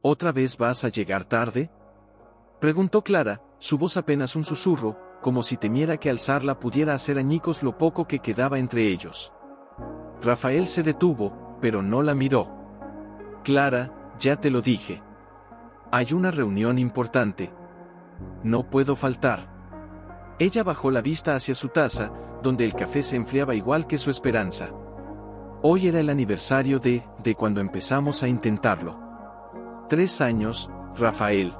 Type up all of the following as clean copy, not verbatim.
¿Otra vez vas a llegar tarde?, preguntó Clara, su voz apenas un susurro, como si temiera que alzarla pudiera hacer añicos lo poco que quedaba entre ellos. Rafael se detuvo, pero no la miró. Clara, ya te lo dije. Hay una reunión importante. No puedo faltar. Ella bajó la vista hacia su taza, donde el café se enfriaba igual que su esperanza. Hoy era el aniversario de cuando empezamos a intentarlo. 3 años, Rafael.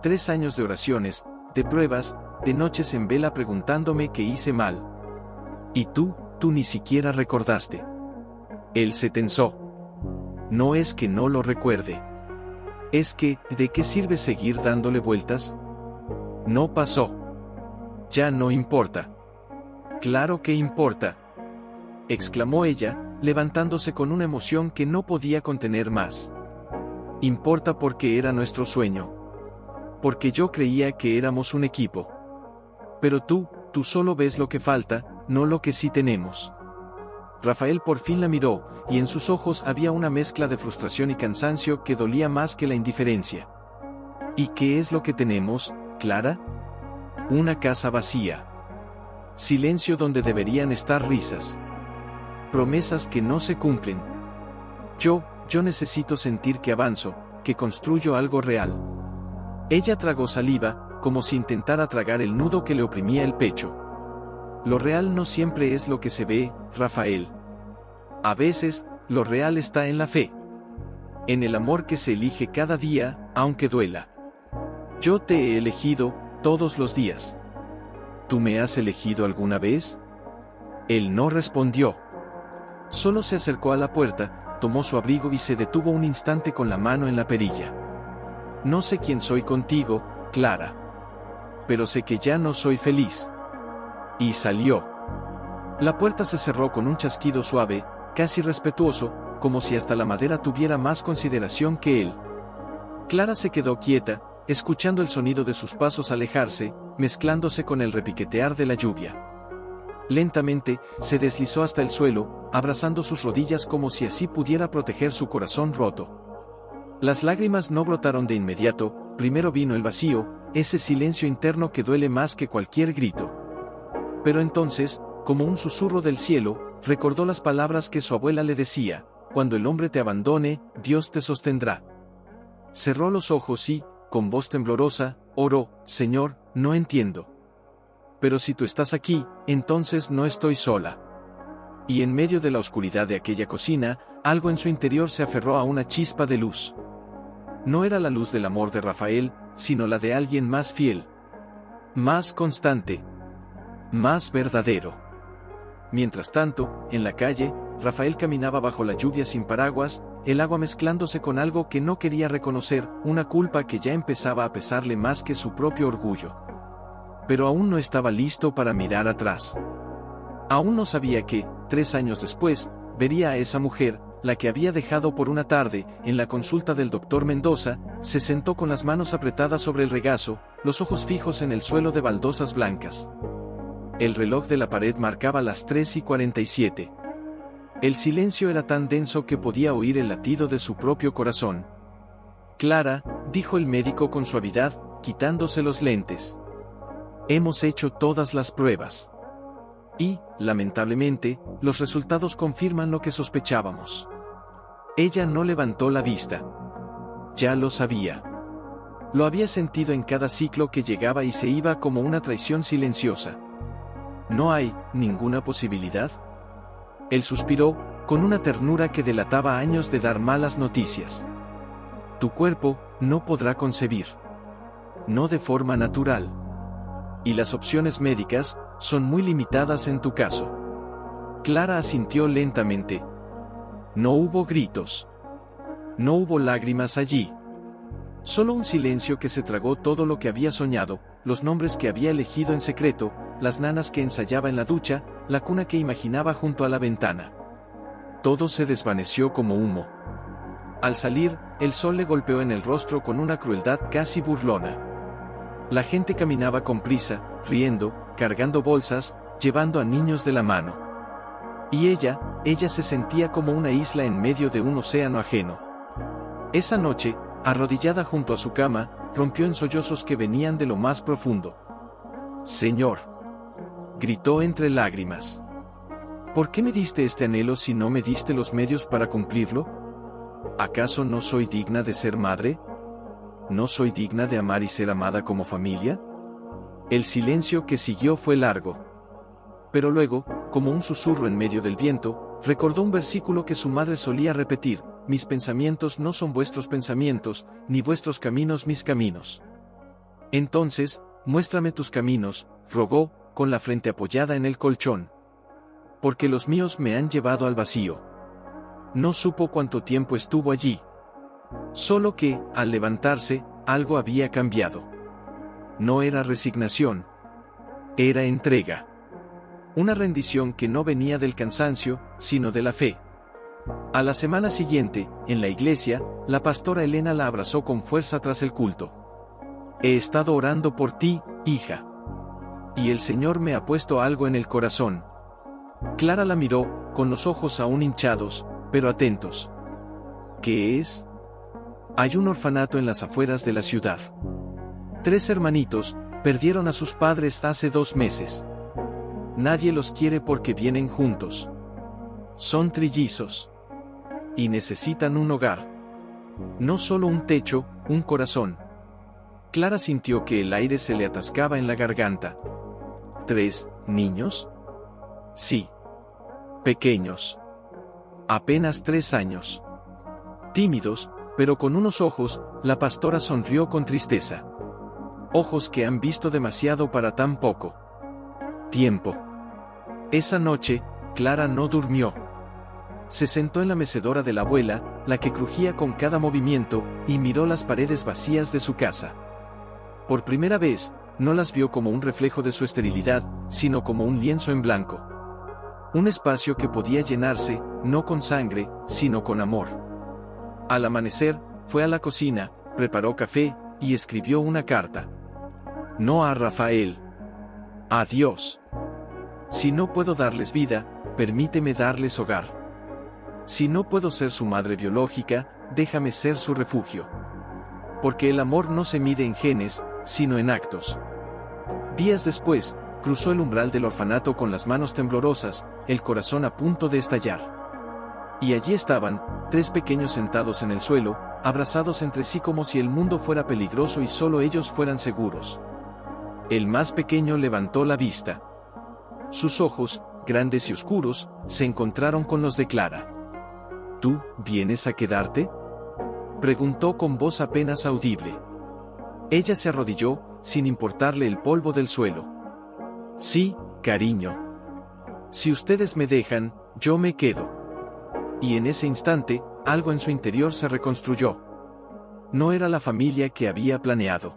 3 años de oraciones, de pruebas, de noches en vela preguntándome qué hice mal. Y tú ni siquiera recordaste. Él se tensó. No es que no lo recuerde. Es que, ¿de qué sirve seguir dándole vueltas? No pasó. Ya no importa. Claro que importa, exclamó ella, levantándose con una emoción que no podía contener más. Importa porque era nuestro sueño. Porque yo creía que éramos un equipo. Pero tú solo ves lo que falta, no lo que sí tenemos. Rafael por fin la miró, y en sus ojos había una mezcla de frustración y cansancio que dolía más que la indiferencia. ¿Y qué es lo que tenemos, Clara? Una casa vacía. Silencio donde deberían estar risas. Promesas que no se cumplen. Yo necesito sentir que avanzo, que construyo algo real. Ella tragó saliva, como si intentara tragar el nudo que le oprimía el pecho. Lo real no siempre es lo que se ve, Rafael. A veces, lo real está en la fe. En el amor que se elige cada día, aunque duela. Yo te he elegido, todos los días. ¿Tú me has elegido alguna vez? Él no respondió. Solo se acercó a la puerta, tomó su abrigo y se detuvo un instante con la mano en la perilla. No sé quién soy contigo, Clara. Pero sé que ya no soy feliz. Y salió. La puerta se cerró con un chasquido suave, casi respetuoso, como si hasta la madera tuviera más consideración que él. Clara se quedó quieta, escuchando el sonido de sus pasos alejarse, mezclándose con el repiquetear de la lluvia. Lentamente, se deslizó hasta el suelo, abrazando sus rodillas como si así pudiera proteger su corazón roto. Las lágrimas no brotaron de inmediato, primero vino el vacío, ese silencio interno que duele más que cualquier grito. Pero entonces, como un susurro del cielo, recordó las palabras que su abuela le decía: cuando el hombre te abandone, Dios te sostendrá. Cerró los ojos y, con voz temblorosa, oró: Señor, no entiendo. Pero si tú estás aquí, entonces no estoy sola. Y en medio de la oscuridad de aquella cocina, algo en su interior se aferró a una chispa de luz. No era la luz del amor de Rafael, sino la de alguien más fiel. Más constante. Más verdadero. Mientras tanto, en la calle, Rafael caminaba bajo la lluvia sin paraguas, el agua mezclándose con algo que no quería reconocer, una culpa que ya empezaba a pesarle más que su propio orgullo. Pero aún no estaba listo para mirar atrás. Aún no sabía que, 3 años después, vería a esa mujer, la que había dejado por una tarde, en la consulta del doctor Mendoza, se sentó con las manos apretadas sobre el regazo, los ojos fijos en el suelo de baldosas blancas. El reloj de la pared marcaba las 3:47. El silencio era tan denso que podía oír el latido de su propio corazón. Clara, dijo el médico con suavidad, quitándose los lentes. Hemos hecho todas las pruebas. Y, lamentablemente, los resultados confirman lo que sospechábamos. Ella no levantó la vista. Ya lo sabía. Lo había sentido en cada ciclo que llegaba y se iba como una traición silenciosa. ¿No hay ninguna posibilidad? Él suspiró, con una ternura que delataba años de dar malas noticias. Tu cuerpo no podrá concebir. No de forma natural. Y las opciones médicas son muy limitadas en tu caso. Clara asintió lentamente. No hubo gritos. No hubo lágrimas allí. Solo un silencio que se tragó todo lo que había soñado, los nombres que había elegido en secreto, las nanas que ensayaba en la ducha, la cuna que imaginaba junto a la ventana. Todo se desvaneció como humo. Al salir, el sol le golpeó en el rostro con una crueldad casi burlona. La gente caminaba con prisa, riendo, cargando bolsas, llevando a niños de la mano. Y ella se sentía como una isla en medio de un océano ajeno. Esa noche, Arrodillada junto a su cama, rompió en sollozos que venían de lo más profundo. «Señor», gritó entre lágrimas, «¿por qué me diste este anhelo si no me diste los medios para cumplirlo? ¿Acaso no soy digna de ser madre? ¿No soy digna de amar y ser amada como familia?». El silencio que siguió fue largo. Pero luego, como un susurro en medio del viento, recordó un versículo que su madre solía repetir: «Mis pensamientos no son vuestros pensamientos, ni vuestros caminos mis caminos». «Entonces, muéstrame tus caminos», rogó, con la frente apoyada en el colchón. «Porque los míos me han llevado al vacío». No supo cuánto tiempo estuvo allí. Solo que, al levantarse, algo había cambiado. No era resignación. Era entrega. Una rendición que no venía del cansancio, sino de la fe. A la semana siguiente, en la iglesia, la pastora Elena la abrazó con fuerza tras el culto. «He estado orando por ti, hija. Y el Señor me ha puesto algo en el corazón». Clara la miró, con los ojos aún hinchados, pero atentos. «¿Qué es?». «Hay un orfanato en las afueras de la ciudad. 3 hermanitos, perdieron a sus padres hace 2 meses. Nadie los quiere porque vienen juntos. Son trillizos. Y necesitan un hogar. No solo un techo, un corazón». Clara sintió que el aire se le atascaba en la garganta. ¿3 niños? Sí. Pequeños. Apenas 3 años. Tímidos, pero con unos ojos, la pastora sonrió con tristeza. Ojos que han visto demasiado para tan poco tiempo. Esa noche, Clara no durmió. Se sentó en la mecedora de la abuela, la que crujía con cada movimiento, y miró las paredes vacías de su casa. Por primera vez, no las vio como un reflejo de su esterilidad, sino como un lienzo en blanco. Un espacio que podía llenarse, no con sangre, sino con amor. Al amanecer, fue a la cocina, preparó café, y escribió una carta. No a Rafael. A Dios. Si no puedo darles vida, permíteme darles hogar. Si no puedo ser su madre biológica, déjame ser su refugio. Porque el amor no se mide en genes, sino en actos. Días después, cruzó el umbral del orfanato con las manos temblorosas, el corazón a punto de estallar. Y allí estaban, 3 pequeños sentados en el suelo, abrazados entre sí como si el mundo fuera peligroso y solo ellos fueran seguros. El más pequeño levantó la vista. Sus ojos, grandes y oscuros, se encontraron con los de Clara. ¿Tú vienes a quedarte?, preguntó con voz apenas audible. Ella se arrodilló, sin importarle el polvo del suelo. Sí, cariño. Si ustedes me dejan, yo me quedo. Y en ese instante, algo en su interior se reconstruyó. No era la familia que había planeado.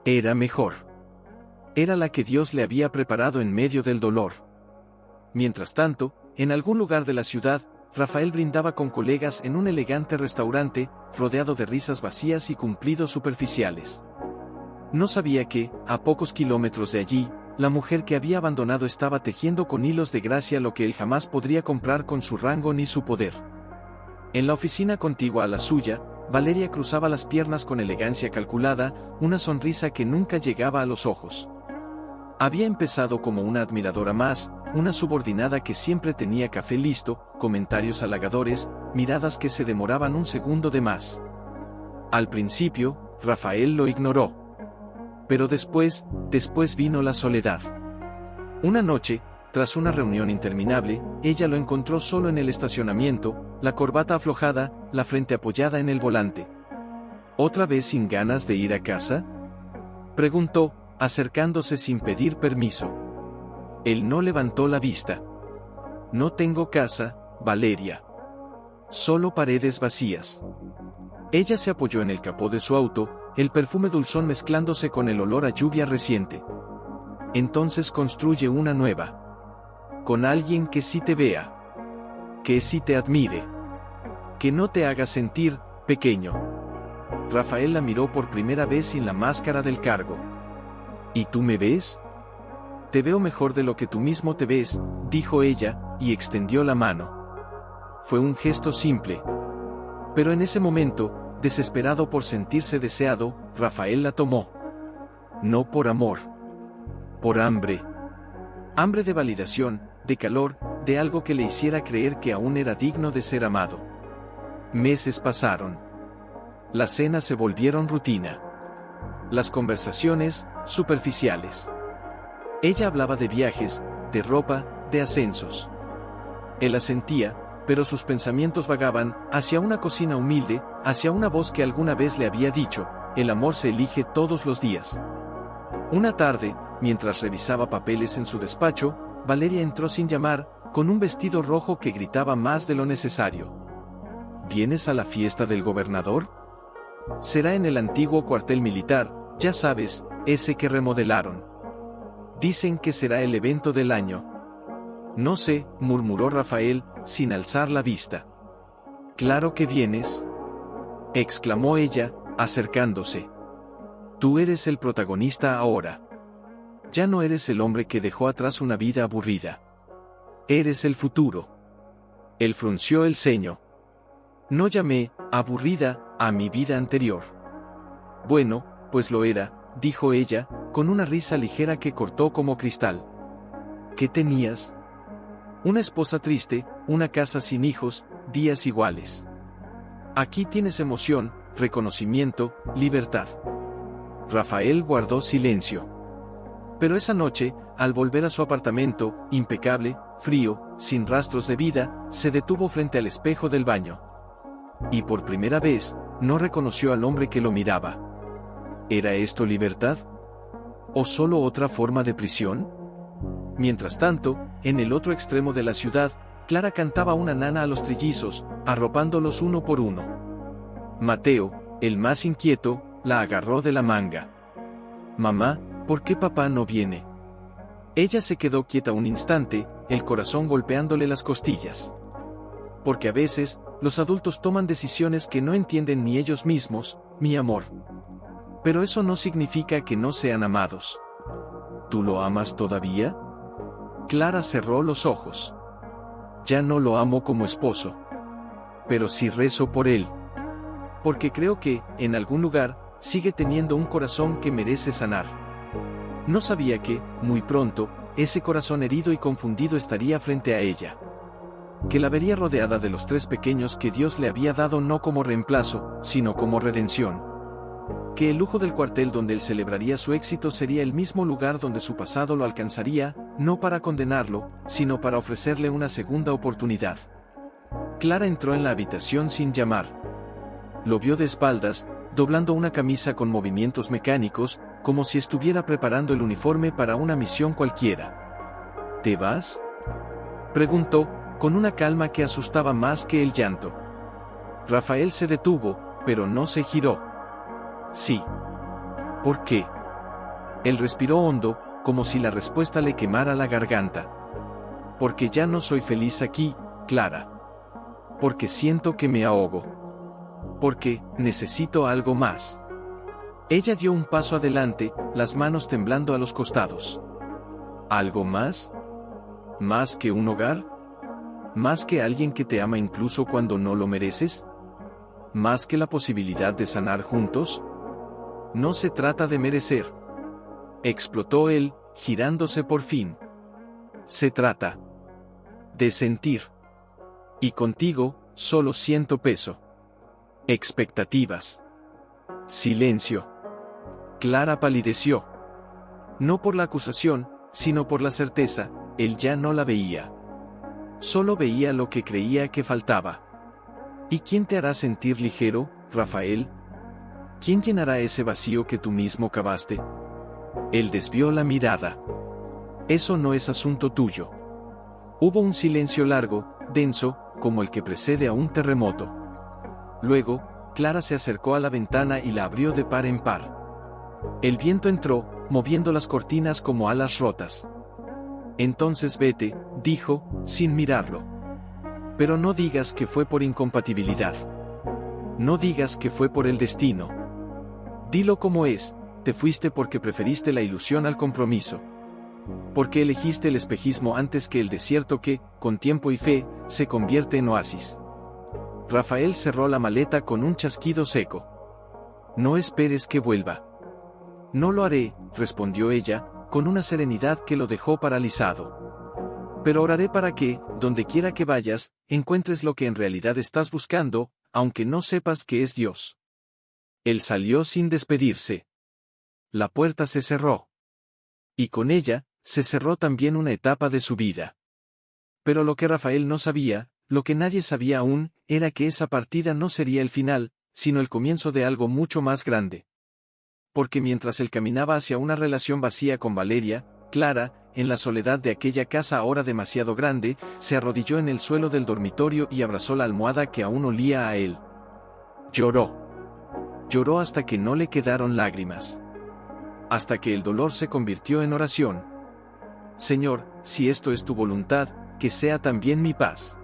Era mejor. Era la que Dios le había preparado en medio del dolor. Mientras tanto, en algún lugar de la ciudad, Rafael brindaba con colegas en un elegante restaurante, rodeado de risas vacías y cumplidos superficiales. No sabía que, a pocos kilómetros de allí, la mujer que había abandonado estaba tejiendo con hilos de gracia lo que él jamás podría comprar con su rango ni su poder. En la oficina contigua a la suya, Valeria cruzaba las piernas con elegancia calculada, una sonrisa que nunca llegaba a los ojos. Había empezado como una admiradora más, una subordinada que siempre tenía café listo, comentarios halagadores, miradas que se demoraban un segundo de más. Al principio, Rafael lo ignoró. Pero después vino la soledad. Una noche, tras una reunión interminable, ella lo encontró solo en el estacionamiento, la corbata aflojada, la frente apoyada en el volante. ¿Otra vez sin ganas de ir a casa?, preguntó, acercándose sin pedir permiso. Él no levantó la vista. No tengo casa, Valeria. Solo paredes vacías. Ella se apoyó en el capó de su auto, el perfume dulzón mezclándose con el olor a lluvia reciente. Entonces construye una nueva. Con alguien que sí te vea. Que sí te admire. Que no te haga sentir pequeño. Rafael la miró por primera vez sin la máscara del cargo. ¿Y tú me ves? Te veo mejor de lo que tú mismo te ves, dijo ella, y extendió la mano. Fue un gesto simple. Pero en ese momento, desesperado por sentirse deseado, Rafael la tomó. No por amor. Por hambre. Hambre de validación, de calor, de algo que le hiciera creer que aún era digno de ser amado. Meses pasaron. Las cenas se volvieron rutina. Las conversaciones, superficiales. Ella hablaba de viajes, de ropa, de ascensos. Él asentía, pero sus pensamientos vagaban hacia una cocina humilde, hacia una voz que alguna vez le había dicho: el amor se elige todos los días. Una tarde, mientras revisaba papeles en su despacho, Valeria entró sin llamar, con un vestido rojo que gritaba más de lo necesario. ¿Vienes a la fiesta del gobernador? Será en el antiguo cuartel militar, ya sabes, ese que remodelaron. Dicen que será el evento del año. No sé, murmuró Rafael, sin alzar la vista. Claro que vienes, exclamó ella, acercándose. Tú eres el protagonista ahora. Ya no eres el hombre que dejó atrás una vida aburrida. Eres el futuro. Él frunció el ceño. No llamé aburrida a mi vida anterior. Bueno, pues lo era, dijo ella, con una risa ligera que cortó como cristal. ¿Qué tenías? Una esposa triste, una casa sin hijos, días iguales. Aquí tienes emoción, reconocimiento, libertad. Rafael guardó silencio. Pero esa noche, al volver a su apartamento, impecable, frío, sin rastros de vida, se detuvo frente al espejo del baño. Y por primera vez, no reconoció al hombre que lo miraba. ¿Era esto libertad? ¿O solo otra forma de prisión? Mientras tanto, en el otro extremo de la ciudad, Clara cantaba una nana a los trillizos, arropándolos uno por uno. Mateo, el más inquieto, la agarró de la manga. Mamá, ¿por qué papá no viene? Ella se quedó quieta un instante, el corazón golpeándole las costillas. Porque a veces, los adultos toman decisiones que no entienden ni ellos mismos, mi amor. Pero eso no significa que no sean amados. ¿Tú lo amas todavía? Clara cerró los ojos. Ya no lo amo como esposo. Pero sí rezo por él. Porque creo que, en algún lugar, sigue teniendo un corazón que merece sanar. No sabía que, muy pronto, ese corazón herido y confundido estaría frente a ella. Que la vería rodeada de los 3 pequeños que Dios le había dado no como reemplazo, sino como redención. Que el lujo del cuartel donde él celebraría su éxito sería el mismo lugar donde su pasado lo alcanzaría, no para condenarlo, sino para ofrecerle una segunda oportunidad. Clara entró en la habitación sin llamar. Lo vio de espaldas, doblando una camisa con movimientos mecánicos, como si estuviera preparando el uniforme para una misión cualquiera. ¿Te vas?, preguntó, con una calma que asustaba más que el llanto. Rafael se detuvo, pero no se giró. Sí. ¿Por qué? Él respiró hondo, como si la respuesta le quemara la garganta. Porque ya no soy feliz aquí, Clara. Porque siento que me ahogo. Porque necesito algo más. Ella dio un paso adelante, las manos temblando a los costados. ¿Algo más? ¿Más que un hogar? ¿Más que alguien que te ama incluso cuando no lo mereces? ¿Más que la posibilidad de sanar juntos? No se trata de merecer. Explotó él, girándose por fin. Se trata de sentir. Y contigo, solo siento peso. Expectativas. Silencio. Clara palideció. No por la acusación, sino por la certeza, él ya no la veía. Solo veía lo que creía que faltaba. ¿Y quién te hará sentir ligero, Rafael? ¿Quién llenará ese vacío que tú mismo cavaste? Él desvió la mirada. Eso no es asunto tuyo. Hubo un silencio largo, denso, como el que precede a un terremoto. Luego, Clara se acercó a la ventana y la abrió de par en par. El viento entró, moviendo las cortinas como alas rotas. Entonces vete, dijo, sin mirarlo. Pero no digas que fue por incompatibilidad. No digas que fue por el destino. Dilo como es, te fuiste porque preferiste la ilusión al compromiso. Porque elegiste el espejismo antes que el desierto que, con tiempo y fe, se convierte en oasis. Rafael cerró la maleta con un chasquido seco. No esperes que vuelva. No lo haré, respondió ella, con una serenidad que lo dejó paralizado. Pero oraré para que, donde quiera que vayas, encuentres lo que en realidad estás buscando, aunque no sepas que es Dios. Él salió sin despedirse. La puerta se cerró. Y con ella, se cerró también una etapa de su vida. Pero lo que Rafael no sabía, lo que nadie sabía aún, era que esa partida no sería el final, sino el comienzo de algo mucho más grande. Porque mientras él caminaba hacia una relación vacía con Valeria, Clara, en la soledad de aquella casa ahora demasiado grande, se arrodilló en el suelo del dormitorio y abrazó la almohada que aún olía a él. Lloró. Lloró hasta que no le quedaron lágrimas. Hasta que el dolor se convirtió en oración. Señor, si esto es tu voluntad, que sea también mi paz.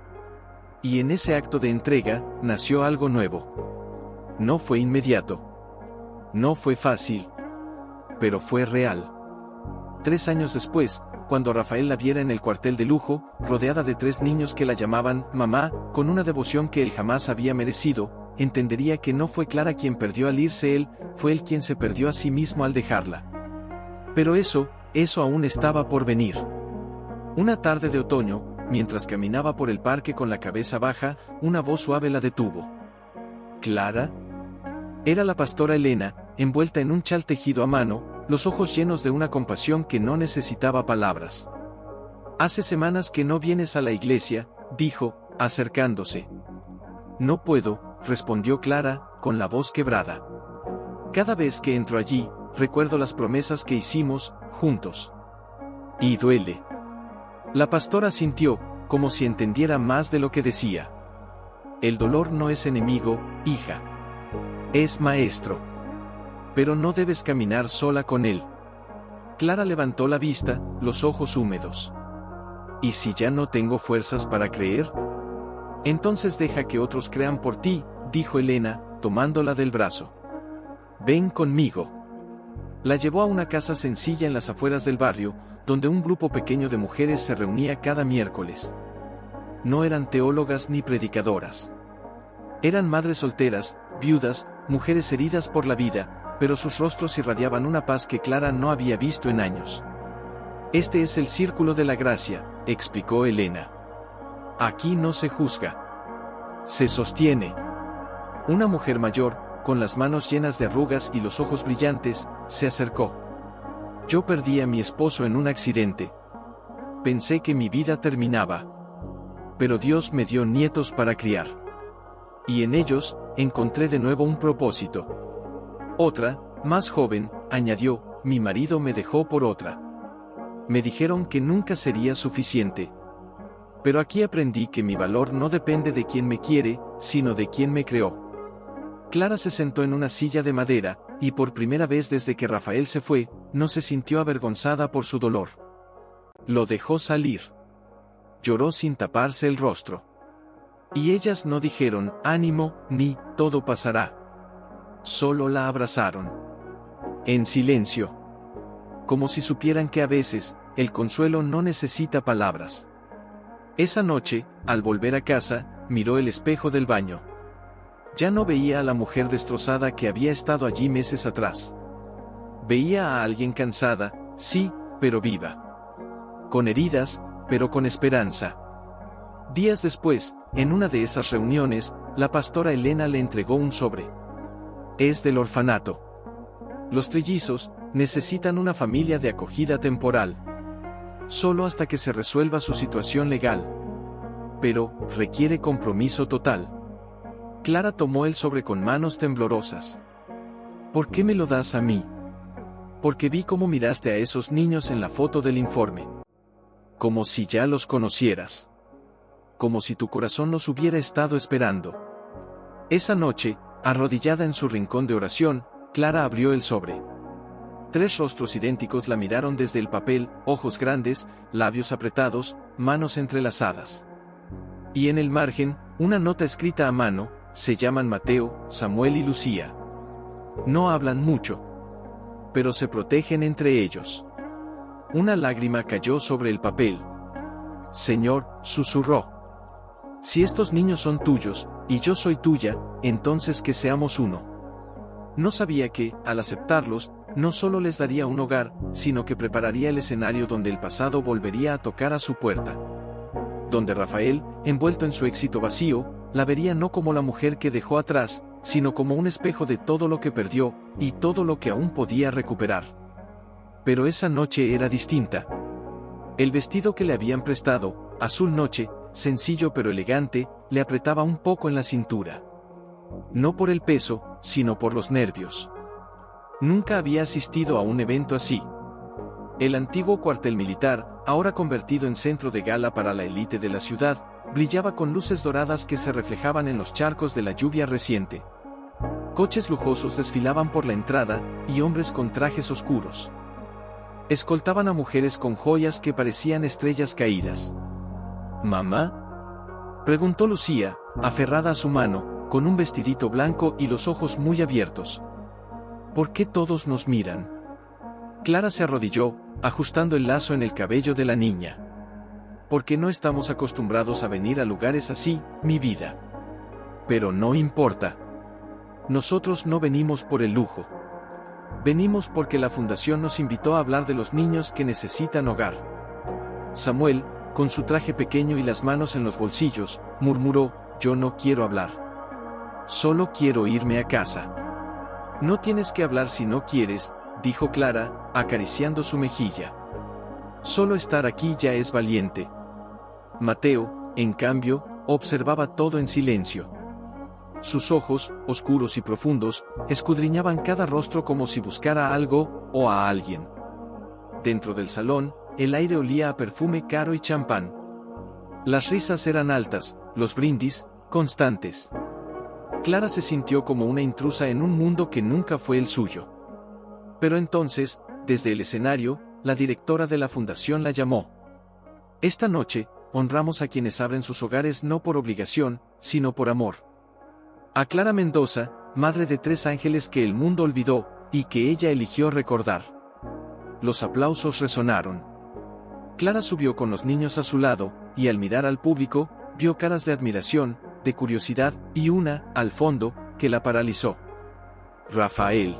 Y en ese acto de entrega, nació algo nuevo. No fue inmediato. No fue fácil. Pero fue real. 3 años después, cuando Rafael la viera en el cuartel de lujo, rodeada de 3 niños que la llamaban mamá, con una devoción que él jamás había merecido, entendería que no fue Clara quien perdió al irse él, fue él quien se perdió a sí mismo al dejarla. Pero eso aún estaba por venir. Una tarde de otoño, mientras caminaba por el parque con la cabeza baja, una voz suave la detuvo. ¿Clara? Era la pastora Elena, envuelta en un chal tejido a mano, los ojos llenos de una compasión que no necesitaba palabras. Hace semanas que no vienes a la iglesia, dijo, acercándose. No puedo, respondió Clara, con la voz quebrada. Cada vez que entro allí, recuerdo las promesas que hicimos, juntos. Y duele. La pastora sintió, como si entendiera más de lo que decía. El dolor no es enemigo, hija. Es maestro. Pero no debes caminar sola con él. Clara levantó la vista, los ojos húmedos. ¿Y si ya no tengo fuerzas para creer? Entonces deja que otros crean por ti, dijo Elena, tomándola del brazo. Ven conmigo. La llevó a una casa sencilla en las afueras del barrio, donde un grupo pequeño de mujeres se reunía cada miércoles. No eran teólogas ni predicadoras. Eran madres solteras, viudas, mujeres heridas por la vida, pero sus rostros irradiaban una paz que Clara no había visto en años. Este es el círculo de la gracia, explicó Elena. Aquí no se juzga. Se sostiene. Una mujer mayor, con las manos llenas de arrugas y los ojos brillantes, se acercó. Yo perdí a mi esposo en un accidente. Pensé que mi vida terminaba. Pero Dios me dio nietos para criar. Y en ellos, encontré de nuevo un propósito. Otra, más joven, añadió, mi marido me dejó por otra. Me dijeron que nunca sería suficiente. Pero aquí aprendí que mi valor no depende de quien me quiere, sino de quien me creó. Clara se sentó en una silla de madera, y por primera vez desde que Rafael se fue, no se sintió avergonzada por su dolor. Lo dejó salir. Lloró sin taparse el rostro. Y ellas no dijeron, ánimo, ni, todo pasará. Solo la abrazaron. En silencio. Como si supieran que a veces, el consuelo no necesita palabras. Esa noche, al volver a casa, miró el espejo del baño. Ya no veía a la mujer destrozada que había estado allí meses atrás. Veía a alguien cansada, sí, pero viva. Con heridas, pero con esperanza. Días después, en una de esas reuniones, la pastora Elena le entregó un sobre. Es del orfanato. Los trillizos necesitan una familia de acogida temporal. Solo hasta que se resuelva su situación legal. Pero, requiere compromiso total. Clara tomó el sobre con manos temblorosas. ¿Por qué me lo das a mí? Porque vi cómo miraste a esos niños en la foto del informe. Como si ya los conocieras. Como si tu corazón los hubiera estado esperando. Esa noche, arrodillada en su rincón de oración, Clara abrió el sobre. 3 rostros idénticos la miraron desde el papel, ojos grandes, labios apretados, manos entrelazadas. Y en el margen, una nota escrita a mano, se llaman Mateo, Samuel y Lucía. No hablan mucho. Pero se protegen entre ellos. Una lágrima cayó sobre el papel. Señor, susurró. Si estos niños son tuyos, y yo soy tuya, entonces que seamos uno. No sabía que, al aceptarlos, no solo les daría un hogar, sino que prepararía el escenario donde el pasado volvería a tocar a su puerta. Donde Rafael, envuelto en su éxito vacío, la vería no como la mujer que dejó atrás, sino como un espejo de todo lo que perdió, y todo lo que aún podía recuperar. Pero esa noche era distinta. El vestido que le habían prestado, azul noche, sencillo pero elegante, le apretaba un poco en la cintura. No por el peso, sino por los nervios. Nunca había asistido a un evento así. El antiguo cuartel militar, ahora convertido en centro de gala para la élite de la ciudad, brillaba con luces doradas que se reflejaban en los charcos de la lluvia reciente. Coches lujosos desfilaban por la entrada, y hombres con trajes oscuros escoltaban a mujeres con joyas que parecían estrellas caídas. ¿Mamá?, preguntó Lucía, aferrada a su mano, con un vestidito blanco y los ojos muy abiertos. ¿Por qué todos nos miran? Clara se arrodilló, ajustando el lazo en el cabello de la niña. Porque no estamos acostumbrados a venir a lugares así, mi vida. Pero no importa. Nosotros no venimos por el lujo. Venimos porque la fundación nos invitó a hablar de los niños que necesitan hogar. Samuel, con su traje pequeño y las manos en los bolsillos, murmuró: yo no quiero hablar. Solo quiero irme a casa. No tienes que hablar si no quieres, dijo Clara, acariciando su mejilla. Solo estar aquí ya es valiente. Mateo, en cambio, observaba todo en silencio. Sus ojos, oscuros y profundos, escudriñaban cada rostro como si buscara algo, o a alguien. Dentro del salón, el aire olía a perfume caro y champán. Las risas eran altas, los brindis, constantes. Clara se sintió como una intrusa en un mundo que nunca fue el suyo. Pero entonces, desde el escenario, la directora de la fundación la llamó. Esta noche, honramos a quienes abren sus hogares no por obligación, sino por amor. A Clara Mendoza, madre de 3 ángeles que el mundo olvidó, y que ella eligió recordar. Los aplausos resonaron. Clara subió con los niños a su lado, y al mirar al público, vio caras de admiración, de curiosidad, y una, al fondo, que la paralizó. Rafael.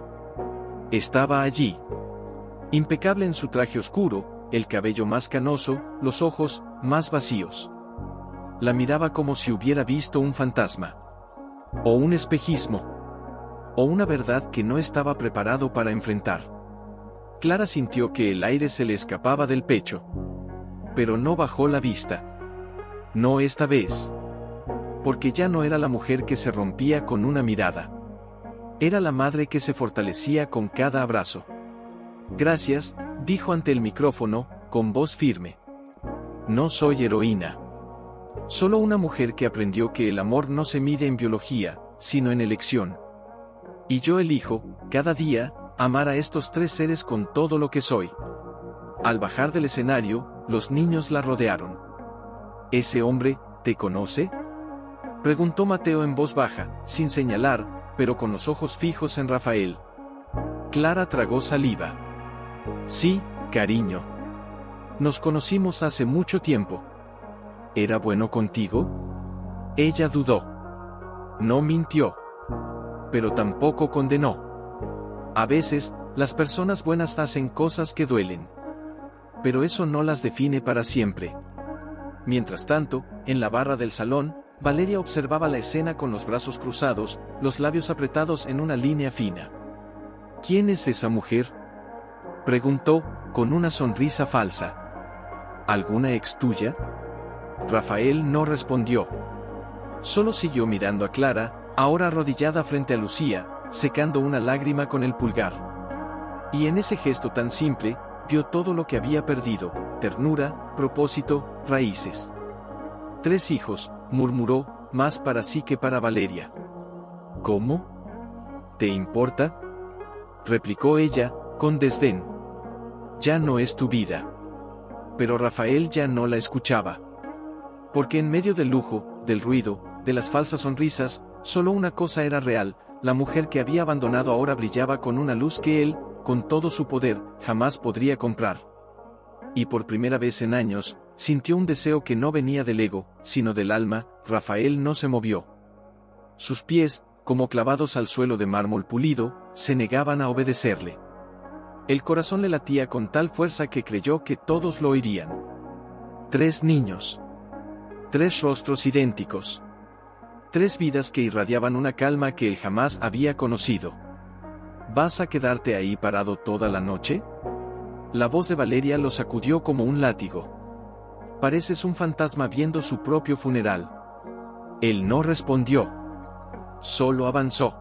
Estaba allí. Impecable en su traje oscuro, el cabello más canoso, los ojos, más vacíos. La miraba como si hubiera visto un fantasma. O un espejismo. O una verdad que no estaba preparado para enfrentar. Clara sintió que el aire se le escapaba del pecho. Pero no bajó la vista. No esta vez. Porque ya no era la mujer que se rompía con una mirada. Era la madre que se fortalecía con cada abrazo. Gracias, dijo ante el micrófono, con voz firme. No soy heroína. Solo una mujer que aprendió que el amor no se mide en biología, sino en elección. Y yo elijo, cada día, amar a estos 3 seres con todo lo que soy. Al bajar del escenario, los niños la rodearon. ¿Ese hombre, te conoce?, preguntó Mateo en voz baja, sin señalar, pero con los ojos fijos en Rafael. Clara tragó saliva. Sí, cariño. Nos conocimos hace mucho tiempo. ¿Era bueno contigo? Ella dudó. No mintió. Pero tampoco condenó. A veces, las personas buenas hacen cosas que duelen. Pero eso no las define para siempre. Mientras tanto, en la barra del salón, Valeria observaba la escena con los brazos cruzados, los labios apretados en una línea fina. ¿Quién es esa mujer?, preguntó, con una sonrisa falsa. ¿Alguna ex tuya? Rafael no respondió. Solo siguió mirando a Clara, ahora arrodillada frente a Lucía, secando una lágrima con el pulgar. Y en ese gesto tan simple, vio todo lo que había perdido: ternura, propósito, raíces. 3 hijos, murmuró, más para sí que para Valeria. ¿Cómo? ¿Te importa?, replicó ella, con desdén. Ya no es tu vida. Pero Rafael ya no la escuchaba. Porque en medio del lujo, del ruido, de las falsas sonrisas, solo una cosa era real: la mujer que había abandonado ahora brillaba con una luz que él, con todo su poder, jamás podría comprar. Y por primera vez en años, sintió un deseo que no venía del ego, sino del alma. Rafael no se movió. Sus pies, como clavados al suelo de mármol pulido, se negaban a obedecerle. El corazón le latía con tal fuerza que creyó que todos lo oirían. 3 niños. 3 rostros idénticos. 3 vidas que irradiaban una calma que él jamás había conocido. ¿Vas a quedarte ahí parado toda la noche? La voz de Valeria lo sacudió como un látigo. Pareces un fantasma viendo su propio funeral. Él no respondió. Solo avanzó.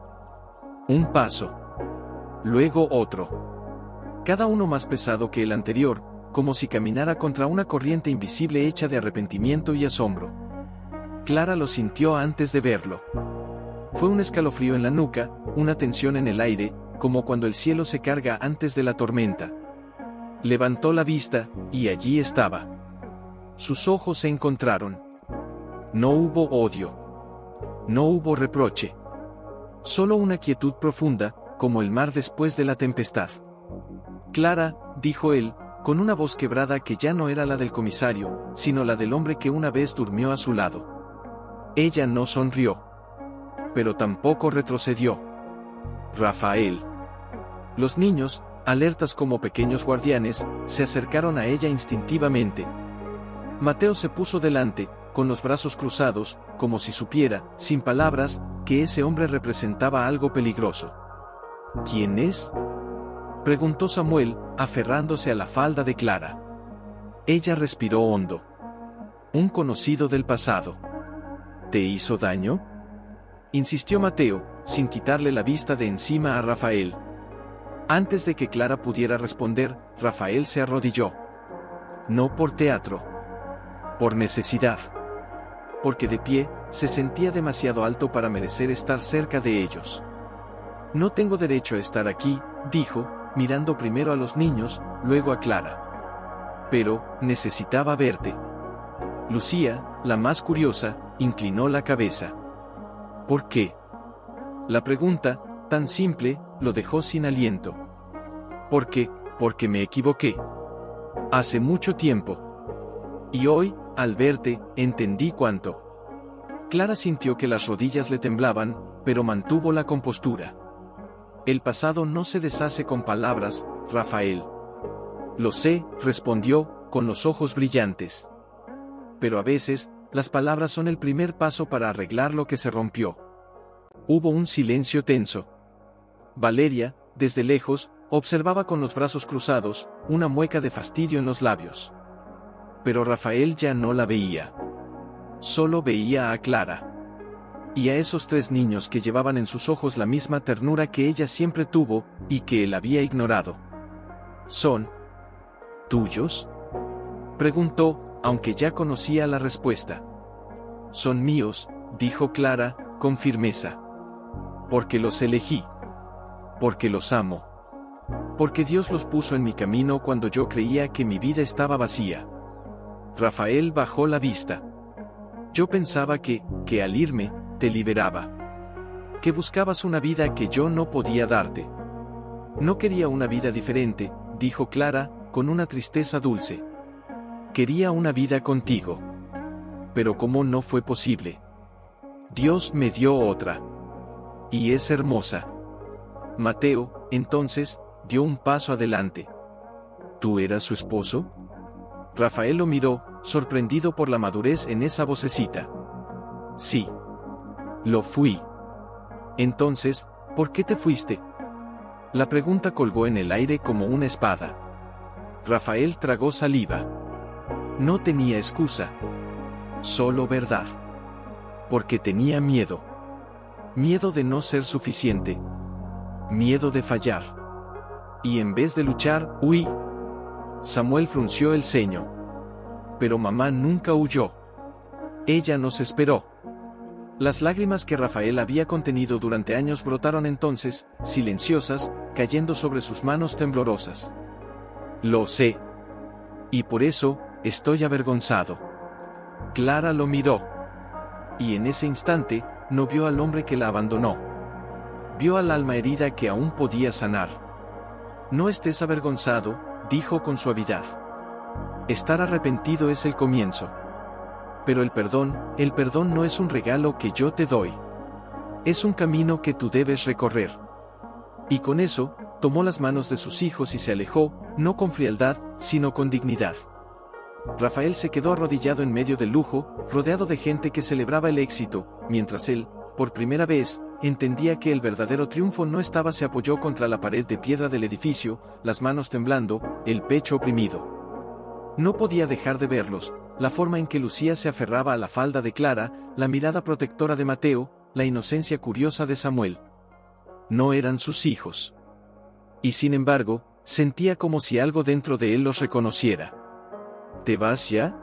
Un paso. Luego otro. Cada uno más pesado que el anterior, como si caminara contra una corriente invisible hecha de arrepentimiento y asombro. Clara lo sintió antes de verlo. Fue un escalofrío en la nuca, una tensión en el aire, como cuando el cielo se carga antes de la tormenta. Levantó la vista, y allí estaba. Sus ojos se encontraron. No hubo odio. No hubo reproche. Solo una quietud profunda, como el mar después de la tempestad. Clara, dijo él, con una voz quebrada que ya no era la del comisario, sino la del hombre que una vez durmió a su lado. Ella no sonrió. Pero tampoco retrocedió. Rafael. Los niños, alertas como pequeños guardianes, se acercaron a ella instintivamente. Mateo se puso delante, con los brazos cruzados, como si supiera, sin palabras, que ese hombre representaba algo peligroso. ¿Quién es?, preguntó Samuel, aferrándose a la falda de Clara. Ella respiró hondo. Un conocido del pasado. ¿Te hizo daño?, insistió Mateo, sin quitarle la vista de encima a Rafael. Antes de que Clara pudiera responder, Rafael se arrodilló. No por teatro. Por necesidad. Porque de pie, se sentía demasiado alto para merecer estar cerca de ellos. No tengo derecho a estar aquí, dijo, mirando primero a los niños, luego a Clara. Pero, necesitaba verte. Lucía, la más curiosa, inclinó la cabeza. ¿Por qué? La pregunta, tan simple, lo dejó sin aliento. ¿Por qué? Porque me equivoqué. Hace mucho tiempo. Y hoy, al verte, entendí cuánto. Clara sintió que las rodillas le temblaban, pero mantuvo la compostura. El pasado no se deshace con palabras, Rafael. Lo sé, respondió, con los ojos brillantes. Pero a veces, las palabras son el primer paso para arreglar lo que se rompió. Hubo un silencio tenso. Valeria, desde lejos, observaba con los brazos cruzados, una mueca de fastidio en los labios. Pero Rafael ya no la veía. Solo veía a Clara. Y a esos 3 niños que llevaban en sus ojos la misma ternura que ella siempre tuvo, y que él había ignorado. ¿Son tuyos?, preguntó, aunque ya conocía la respuesta. Son míos, dijo Clara, con firmeza. Porque los elegí. Porque los amo. Porque Dios los puso en mi camino cuando yo creía que mi vida estaba vacía. Rafael bajó la vista. Yo pensaba que al irme, te liberaba. Que buscabas una vida que yo no podía darte. No quería una vida diferente, dijo Clara, con una tristeza dulce. Quería una vida contigo. Pero como no fue posible. Dios me dio otra. Y es hermosa. Mateo, entonces, dio un paso adelante. ¿Tú eras su esposo? Rafael lo miró, sorprendido por la madurez en esa vocecita. Sí. Lo fui. Entonces, ¿por qué te fuiste? La pregunta colgó en el aire como una espada. Rafael tragó saliva. No tenía excusa. Solo verdad. Porque tenía miedo. Miedo de no ser suficiente. Miedo de fallar. Y en vez de luchar, huí. Samuel frunció el ceño. Pero mamá nunca huyó. Ella nos esperó. Las lágrimas que Rafael había contenido durante años brotaron entonces, silenciosas, cayendo sobre sus manos temblorosas. Lo sé. Y por eso, estoy avergonzado. Clara lo miró. Y en ese instante, no vio al hombre que la abandonó. Vio al alma herida que aún podía sanar. No estés avergonzado, dijo con suavidad. Estar arrepentido es el comienzo. Pero el perdón no es un regalo que yo te doy. Es un camino que tú debes recorrer. Y con eso, tomó las manos de sus hijos y se alejó, no con frialdad, sino con dignidad. Rafael se quedó arrodillado en medio del lujo, rodeado de gente que celebraba el éxito, mientras él, por primera vez, entendía que el verdadero triunfo no estaba. Se apoyó contra la pared de piedra del edificio, las manos temblando, el pecho oprimido. No podía dejar de verlos, la forma en que Lucía se aferraba a la falda de Clara, la mirada protectora de Mateo, la inocencia curiosa de Samuel. No eran sus hijos. Y sin embargo, sentía como si algo dentro de él los reconociera. ¿Te vas ya?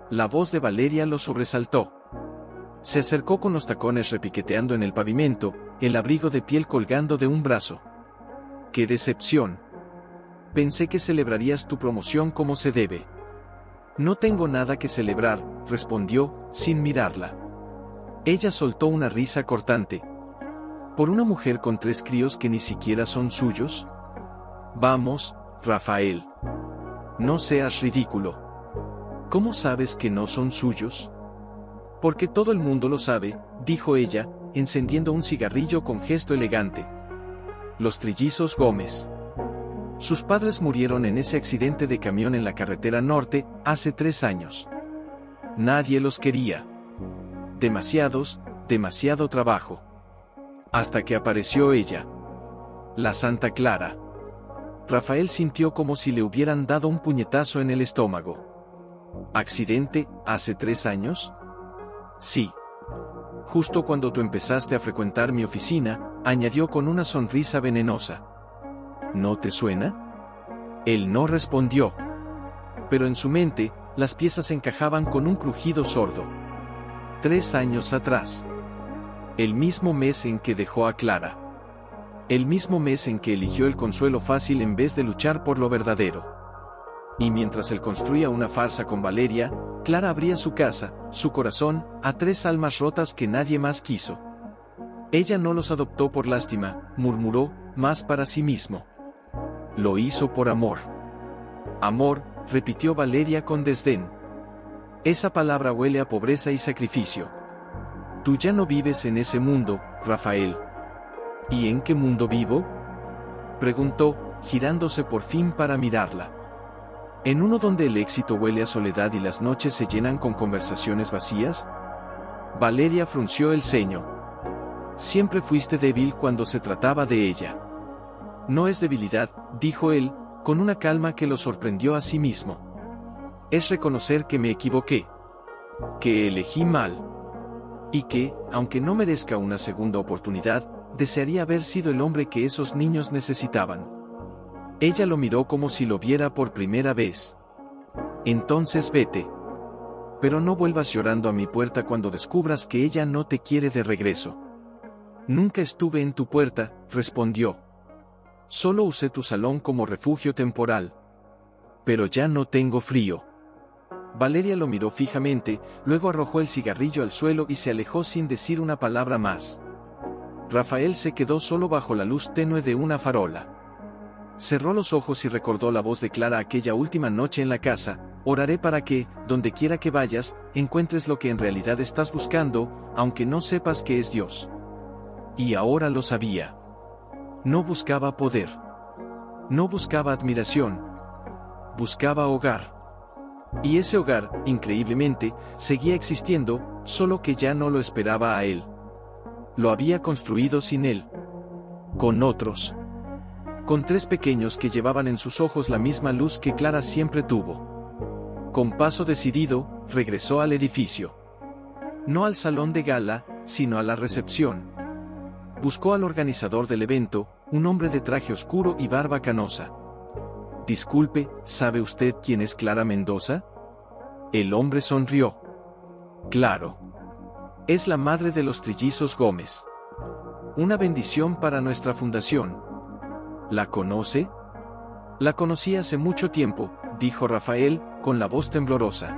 La voz de Valeria lo sobresaltó. Se acercó con los tacones repiqueteando en el pavimento, el abrigo de piel colgando de un brazo. ¡Qué decepción! Pensé que celebrarías tu promoción como se debe. No tengo nada que celebrar, respondió, sin mirarla. Ella soltó una risa cortante. ¿Por una mujer con 3 críos que ni siquiera son suyos? Vamos, Rafael. No seas ridículo. ¿Cómo sabes que no son suyos? Porque todo el mundo lo sabe, dijo ella, encendiendo un cigarrillo con gesto elegante. Los trillizos Gómez. Sus padres murieron en ese accidente de camión en la carretera norte, hace 3 años. Nadie los quería. Demasiado trabajo. Hasta que apareció ella. La Santa Clara. Rafael sintió como si le hubieran dado un puñetazo en el estómago. ¿Accidente, hace 3 años? Sí. Justo cuando tú empezaste a frecuentar mi oficina, añadió con una sonrisa venenosa. ¿No te suena? Él no respondió. Pero en su mente, las piezas encajaban con un crujido sordo. 3 años atrás. El mismo mes en que dejó a Clara. El mismo mes en que eligió el consuelo fácil en vez de luchar por lo verdadero. Y mientras él construía una farsa con Valeria, Clara abría su casa, su corazón, a 3 almas rotas que nadie más quiso. Ella no los adoptó por lástima, murmuró, más para sí mismo. Lo hizo por amor. Amor, repitió Valeria con desdén. Esa palabra huele a pobreza y sacrificio. Tú ya no vives en ese mundo, Rafael. ¿Y en qué mundo vivo? Preguntó, girándose por fin para mirarla. ¿En uno donde el éxito huele a soledad y las noches se llenan con conversaciones vacías? Valeria frunció el ceño. Siempre fuiste débil cuando se trataba de ella. No es debilidad, dijo él, con una calma que lo sorprendió a sí mismo. Es reconocer que me equivoqué. Que elegí mal. Y que, aunque no merezca una segunda oportunidad, desearía haber sido el hombre que esos niños necesitaban. Ella lo miró como si lo viera por primera vez. Entonces vete. Pero no vuelvas llorando a mi puerta cuando descubras que ella no te quiere de regreso. Nunca estuve en tu puerta, respondió. Solo usé tu salón como refugio temporal. Pero ya no tengo frío. Valeria lo miró fijamente, luego arrojó el cigarrillo al suelo y se alejó sin decir una palabra más. Rafael se quedó solo bajo la luz tenue de una farola. Cerró los ojos y recordó la voz de Clara aquella última noche en la casa: oraré para que, donde quiera que vayas, encuentres lo que en realidad estás buscando, aunque no sepas que es Dios. Y ahora lo sabía. No buscaba poder. No buscaba admiración. Buscaba hogar. Y ese hogar, increíblemente, seguía existiendo, solo que ya no lo esperaba a él. Lo había construido sin él. Con otros. Con 3 pequeños que llevaban en sus ojos la misma luz que Clara siempre tuvo. Con paso decidido, regresó al edificio. No al salón de gala, sino a la recepción. Buscó al organizador del evento, un hombre de traje oscuro y barba canosa. Disculpe, ¿sabe usted quién es Clara Mendoza? El hombre sonrió. Claro. Es la madre de los trillizos Gómez. Una bendición para nuestra fundación. ¿La conoce? La conocí hace mucho tiempo, dijo Rafael, con la voz temblorosa.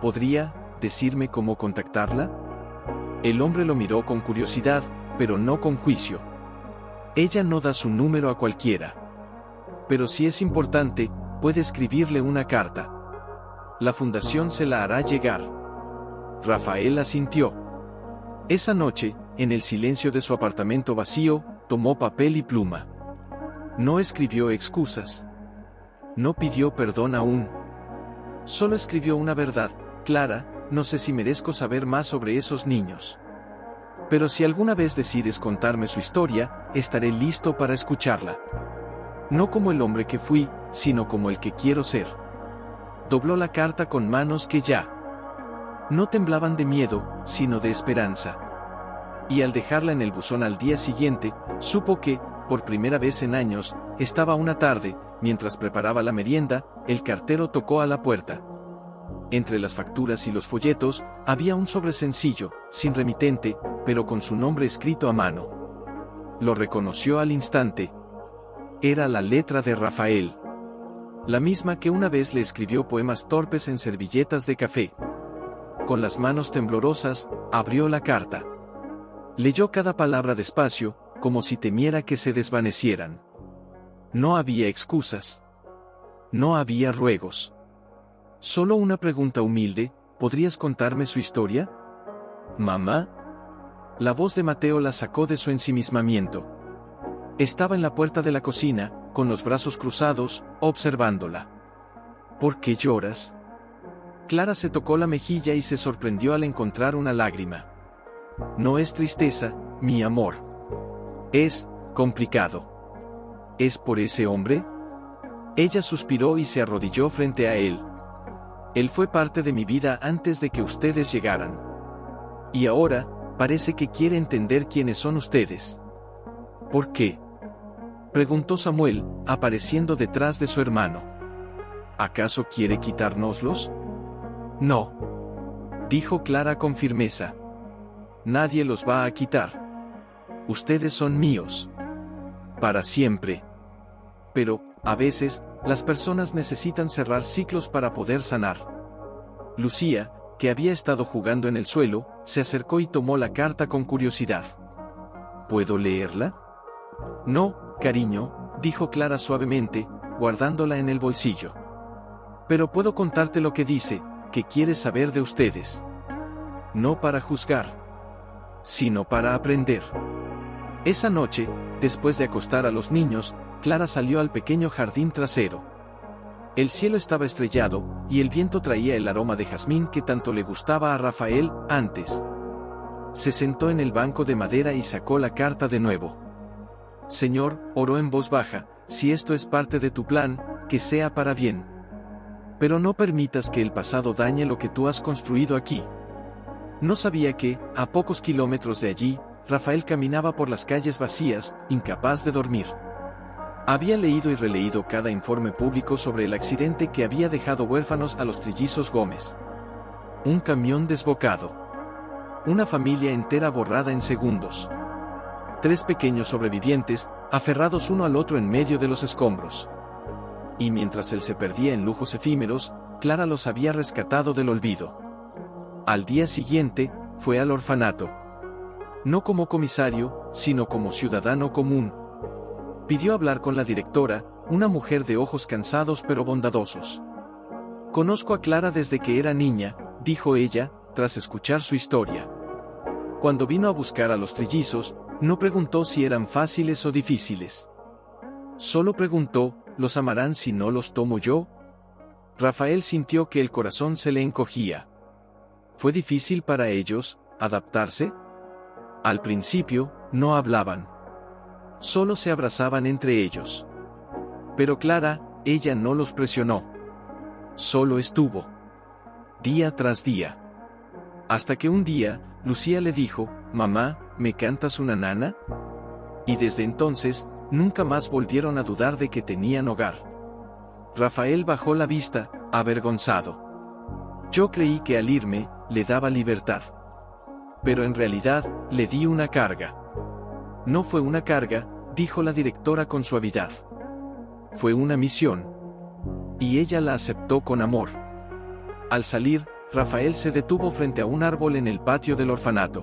¿Podría decirme cómo contactarla? El hombre lo miró con curiosidad, pero no con juicio. Ella no da su número a cualquiera. Pero si es importante, puede escribirle una carta. La fundación se la hará llegar. Rafael asintió. Esa noche, en el silencio de su apartamento vacío, tomó papel y pluma. No escribió excusas. No pidió perdón aún. Solo escribió una verdad: Clara, no sé si merezco saber más sobre esos niños. Pero si alguna vez decides contarme su historia, estaré listo para escucharla. No como el hombre que fui, sino como el que quiero ser. Dobló la carta con manos que ya no temblaban de miedo, sino de esperanza. Y al dejarla en el buzón al día siguiente, supo que, por primera vez en años, estaba una tarde, mientras preparaba la merienda, el cartero tocó a la puerta. Entre las facturas y los folletos, había un sobre sencillo, sin remitente, pero con su nombre escrito a mano. Lo reconoció al instante. Era la letra de Rafael. La misma que una vez le escribió poemas torpes en servilletas de café. Con las manos temblorosas, abrió la carta. Leyó cada palabra despacio, como si temiera que se desvanecieran. No había excusas. No había ruegos. Solo una pregunta humilde: ¿podrías contarme su historia? ¿Mamá? La voz de Mateo la sacó de su ensimismamiento. Estaba en la puerta de la cocina, con los brazos cruzados, observándola. ¿Por qué lloras? Clara se tocó la mejilla y se sorprendió al encontrar una lágrima. No es tristeza, mi amor. Es complicado. ¿Es por ese hombre? Ella suspiró y se arrodilló frente a él. Él fue parte de mi vida antes de que ustedes llegaran. Y ahora, parece que quiere entender quiénes son ustedes. ¿Por qué?, preguntó Samuel, apareciendo detrás de su hermano. ¿Acaso quiere quitárnoslos? No, dijo Clara con firmeza. Nadie los va a quitar. Ustedes son míos. Para siempre. Pero, a veces, las personas necesitan cerrar ciclos para poder sanar. Lucía, que había estado jugando en el suelo, se acercó y tomó la carta con curiosidad. ¿Puedo leerla? No, cariño, dijo Clara suavemente, guardándola en el bolsillo. Pero puedo contarte lo que dice, que quiere saber de ustedes. No para juzgar, sino para aprender. Esa noche, después de acostar a los niños, Clara salió al pequeño jardín trasero. El cielo estaba estrellado, y el viento traía el aroma de jazmín que tanto le gustaba a Rafael antes. Se sentó en el banco de madera y sacó la carta de nuevo. Señor, oró en voz baja, si esto es parte de tu plan, que sea para bien. Pero no permitas que el pasado dañe lo que tú has construido aquí. No sabía que, a pocos kilómetros de allí, Rafael caminaba por las calles vacías, incapaz de dormir. Había leído y releído cada informe público sobre el accidente que había dejado huérfanos a los trillizos Gómez. Un camión desbocado. Una familia entera borrada en segundos. 3 pequeños sobrevivientes, aferrados uno al otro en medio de los escombros. Y mientras él se perdía en lujos efímeros, Clara los había rescatado del olvido. Al día siguiente, fue al orfanato. No como comisario, sino como ciudadano común. Pidió hablar con la directora, una mujer de ojos cansados pero bondadosos. Conozco a Clara desde que era niña, dijo ella, tras escuchar su historia. Cuando vino a buscar a los trillizos, no preguntó si eran fáciles o difíciles. Solo preguntó, ¿los amarán si no los tomo yo? Rafael sintió que el corazón se le encogía. ¿Fue difícil para ellos adaptarse? Al principio, no hablaban. Solo se abrazaban entre ellos. Pero Clara, ella no los presionó. Solo estuvo. Día tras día. Hasta que un día, Lucía le dijo, «Mamá, ¿me cantas una nana?» Y desde entonces, nunca más volvieron a dudar de que tenían hogar. Rafael bajó la vista, avergonzado. Yo creí que al irme, le daba libertad. Pero en realidad, le di una carga. No fue una carga, dijo la directora con suavidad. Fue una misión. Y ella la aceptó con amor. Al salir, Rafael se detuvo frente a un árbol en el patio del orfanato.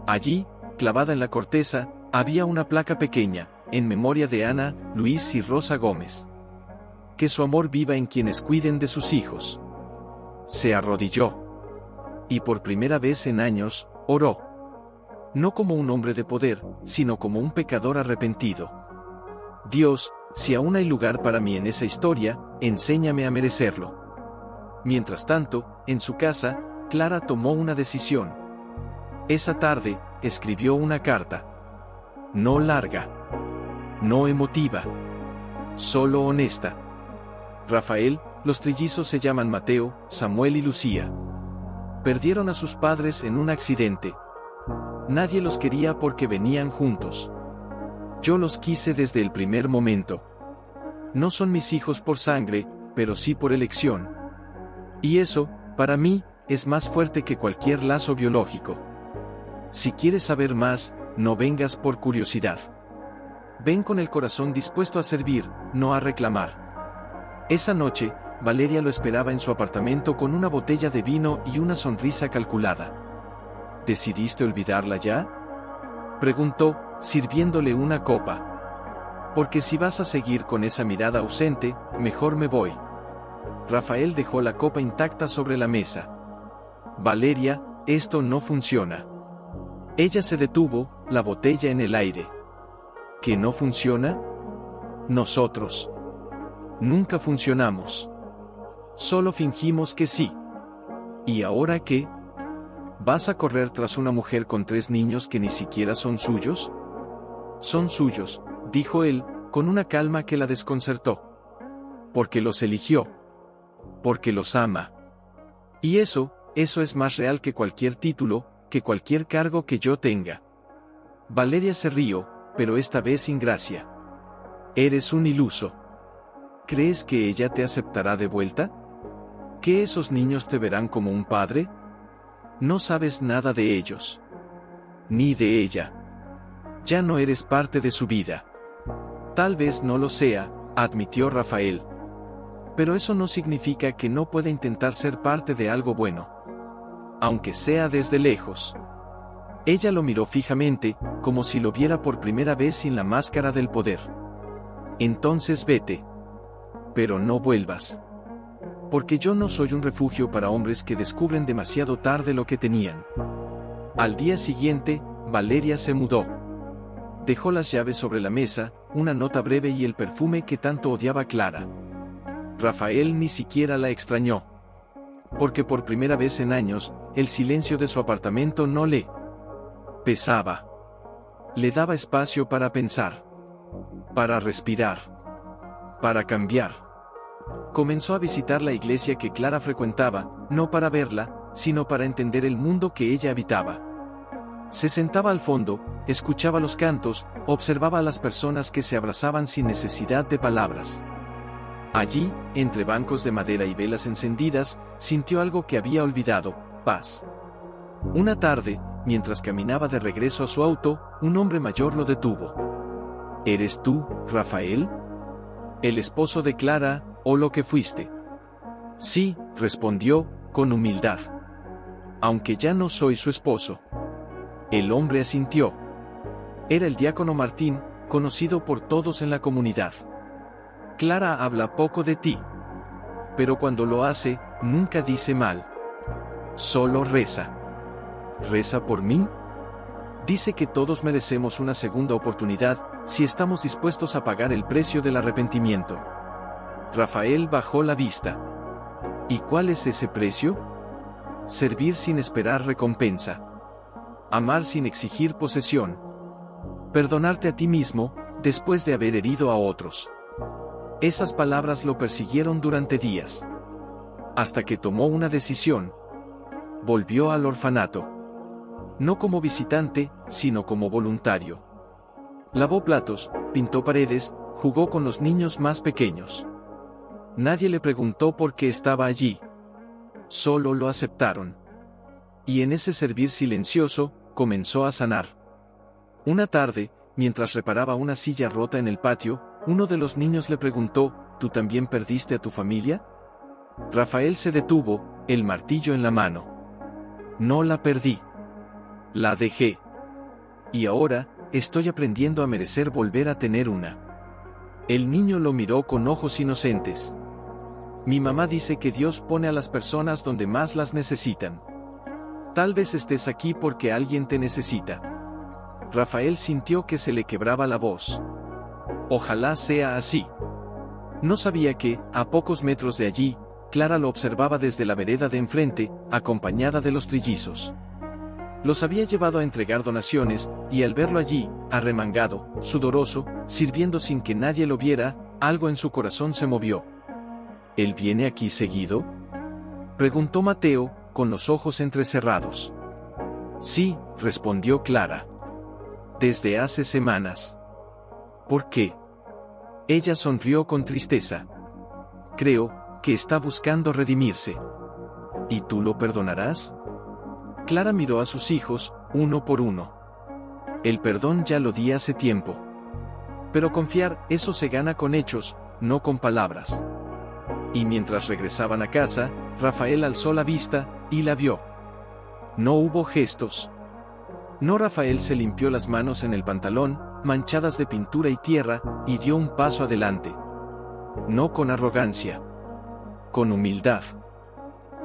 Allí, clavada en la corteza, había una placa pequeña, en memoria de Ana, Luis y Rosa Gómez. Que su amor viva en quienes cuiden de sus hijos. Se arrodilló. Y por primera vez en años, oró. No como un hombre de poder, sino como un pecador arrepentido. Dios, si aún hay lugar para mí en esa historia, enséñame a merecerlo. Mientras tanto, en su casa, Clara tomó una decisión. Esa tarde, escribió una carta. No larga. No emotiva. Solo honesta. Rafael, los trillizos se llaman Mateo, Samuel y Lucía. Perdieron a sus padres en un accidente. Nadie los quería porque venían juntos. Yo los quise desde el primer momento. No son mis hijos por sangre, pero sí por elección. Y eso, para mí, es más fuerte que cualquier lazo biológico. Si quieres saber más, no vengas por curiosidad. Ven con el corazón dispuesto a servir, no a reclamar. Esa noche, Valeria lo esperaba en su apartamento con una botella de vino y una sonrisa calculada. ¿Decidiste olvidarla ya?, preguntó, sirviéndole una copa. Porque si vas a seguir con esa mirada ausente, mejor me voy. Rafael dejó la copa intacta sobre la mesa. Valeria, esto no funciona. Ella se detuvo, la botella en el aire. ¿Que no funciona? Nosotros nunca funcionamos. Solo fingimos que sí. ¿Y ahora qué? ¿Vas a correr tras una mujer con 3 niños que ni siquiera son suyos? Son suyos, dijo él, con una calma que la desconcertó. Porque los eligió. Porque los ama. Y eso es más real que cualquier título, que cualquier cargo que yo tenga. Valeria se rió, pero esta vez sin gracia. Eres un iluso. ¿Crees que ella te aceptará de vuelta? ¿Que esos niños te verán como un padre? No sabes nada de ellos. Ni de ella. Ya no eres parte de su vida. Tal vez no lo sea, admitió Rafael. Pero eso no significa que no pueda intentar ser parte de algo bueno. Aunque sea desde lejos. Ella lo miró fijamente, como si lo viera por primera vez sin la máscara del poder. Entonces vete. Pero no vuelvas. Porque yo no soy un refugio para hombres que descubren demasiado tarde lo que tenían. Al día siguiente, Valeria se mudó. Dejó las llaves sobre la mesa, una nota breve y el perfume que tanto odiaba Clara. Rafael ni siquiera la extrañó. Porque por primera vez en años, el silencio de su apartamento no le pesaba. Le daba espacio para pensar. Para respirar. Para cambiar. Comenzó a visitar la iglesia que Clara frecuentaba, no para verla, sino para entender el mundo que ella habitaba. Se sentaba al fondo, escuchaba los cantos, observaba a las personas que se abrazaban sin necesidad de palabras. Allí, entre bancos de madera y velas encendidas, sintió algo que había olvidado: paz. Una tarde, mientras caminaba de regreso a su auto, un hombre mayor lo detuvo. ¿Eres tú, Rafael? ¿El esposo de Clara, o lo que fuiste? Sí, respondió, con humildad. Aunque ya no soy su esposo. El hombre asintió. Era el diácono Martín, conocido por todos en la comunidad. Clara habla poco de ti. Pero cuando lo hace, nunca dice mal. Solo reza. ¿Reza por mí? Dice que todos merecemos una segunda oportunidad, si estamos dispuestos a pagar el precio del arrepentimiento. Rafael bajó la vista. ¿Y cuál es ese precio? Servir sin esperar recompensa. Amar sin exigir posesión. Perdonarte a ti mismo, después de haber herido a otros. Esas palabras lo persiguieron durante días. Hasta que tomó una decisión. Volvió al orfanato. No como visitante, sino como voluntario. Lavó platos, pintó paredes, jugó con los niños más pequeños. Nadie le preguntó por qué estaba allí. Solo lo aceptaron. Y en ese servir silencioso, comenzó a sanar. Una tarde, mientras reparaba una silla rota en el patio, uno de los niños le preguntó: ¿Tú también perdiste a tu familia? Rafael se detuvo, el martillo en la mano. No la perdí. La dejé. Y ahora, estoy aprendiendo a merecer volver a tener una. El niño lo miró con ojos inocentes. Mi mamá dice que Dios pone a las personas donde más las necesitan. Tal vez estés aquí porque alguien te necesita. Rafael sintió que se le quebraba la voz. Ojalá sea así. No sabía que, a pocos metros de allí, Clara lo observaba desde la vereda de enfrente, acompañada de los trillizos. Los había llevado a entregar donaciones, y al verlo allí, arremangado, sudoroso, sirviendo sin que nadie lo viera, algo en su corazón se movió. ¿Él viene aquí seguido?, preguntó Mateo, con los ojos entrecerrados. Sí, respondió Clara. Desde hace semanas. ¿Por qué? Ella sonrió con tristeza. Creo que está buscando redimirse. ¿Y tú lo perdonarás? Clara miró a sus hijos, uno por uno. El perdón ya lo di hace tiempo. Pero confiar, eso se gana con hechos, no con palabras. Y mientras regresaban a casa, Rafael alzó la vista, y la vio. No hubo gestos. No, Rafael se limpió las manos en el pantalón, manchadas de pintura y tierra, y dio un paso adelante. No con arrogancia. Con humildad.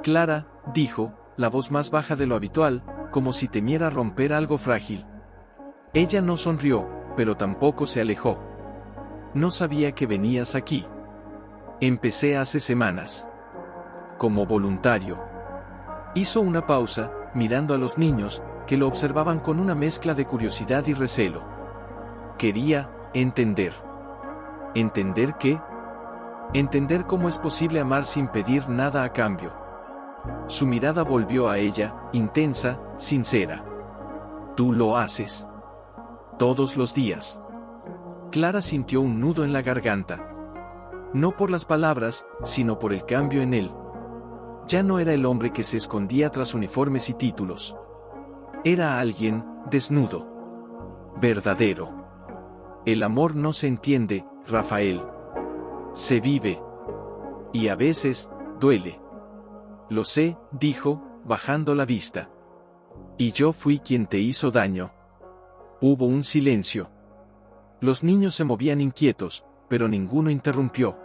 Clara, dijo, la voz más baja de lo habitual, como si temiera romper algo frágil. Ella no sonrió, pero tampoco se alejó. No sabía que venías aquí. Empecé hace semanas. Como voluntario. Hizo una pausa, mirando a los niños, que lo observaban con una mezcla de curiosidad y recelo. Quería entender. ¿Entender qué? Entender cómo es posible amar sin pedir nada a cambio. Su mirada volvió a ella, intensa, sincera. Tú lo haces. Todos los días. Clara sintió un nudo en la garganta. No por las palabras, sino por el cambio en él. Ya no era el hombre que se escondía tras uniformes y títulos. Era alguien, desnudo. Verdadero. El amor no se entiende, Rafael. Se vive. Y a veces, duele. Lo sé, dijo, bajando la vista. Y yo fui quien te hizo daño. Hubo un silencio. Los niños se movían inquietos, pero ninguno interrumpió.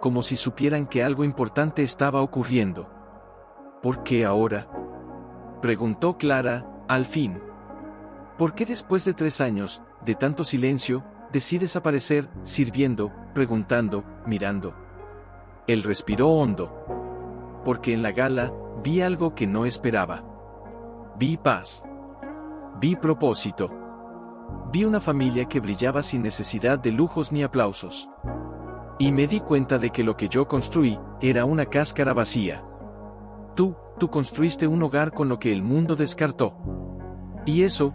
Como si supieran que algo importante estaba ocurriendo. ¿Por qué ahora?, preguntó Clara, al fin. ¿Por qué después de 3 años, de tanto silencio, decides aparecer, sirviendo, preguntando, mirando? Él respiró hondo. Porque en la gala, vi algo que no esperaba. Vi paz. Vi propósito. Vi una familia que brillaba sin necesidad de lujos ni aplausos. Y me di cuenta de que lo que yo construí, era una cáscara vacía. Tú construiste un hogar con lo que el mundo descartó. Y eso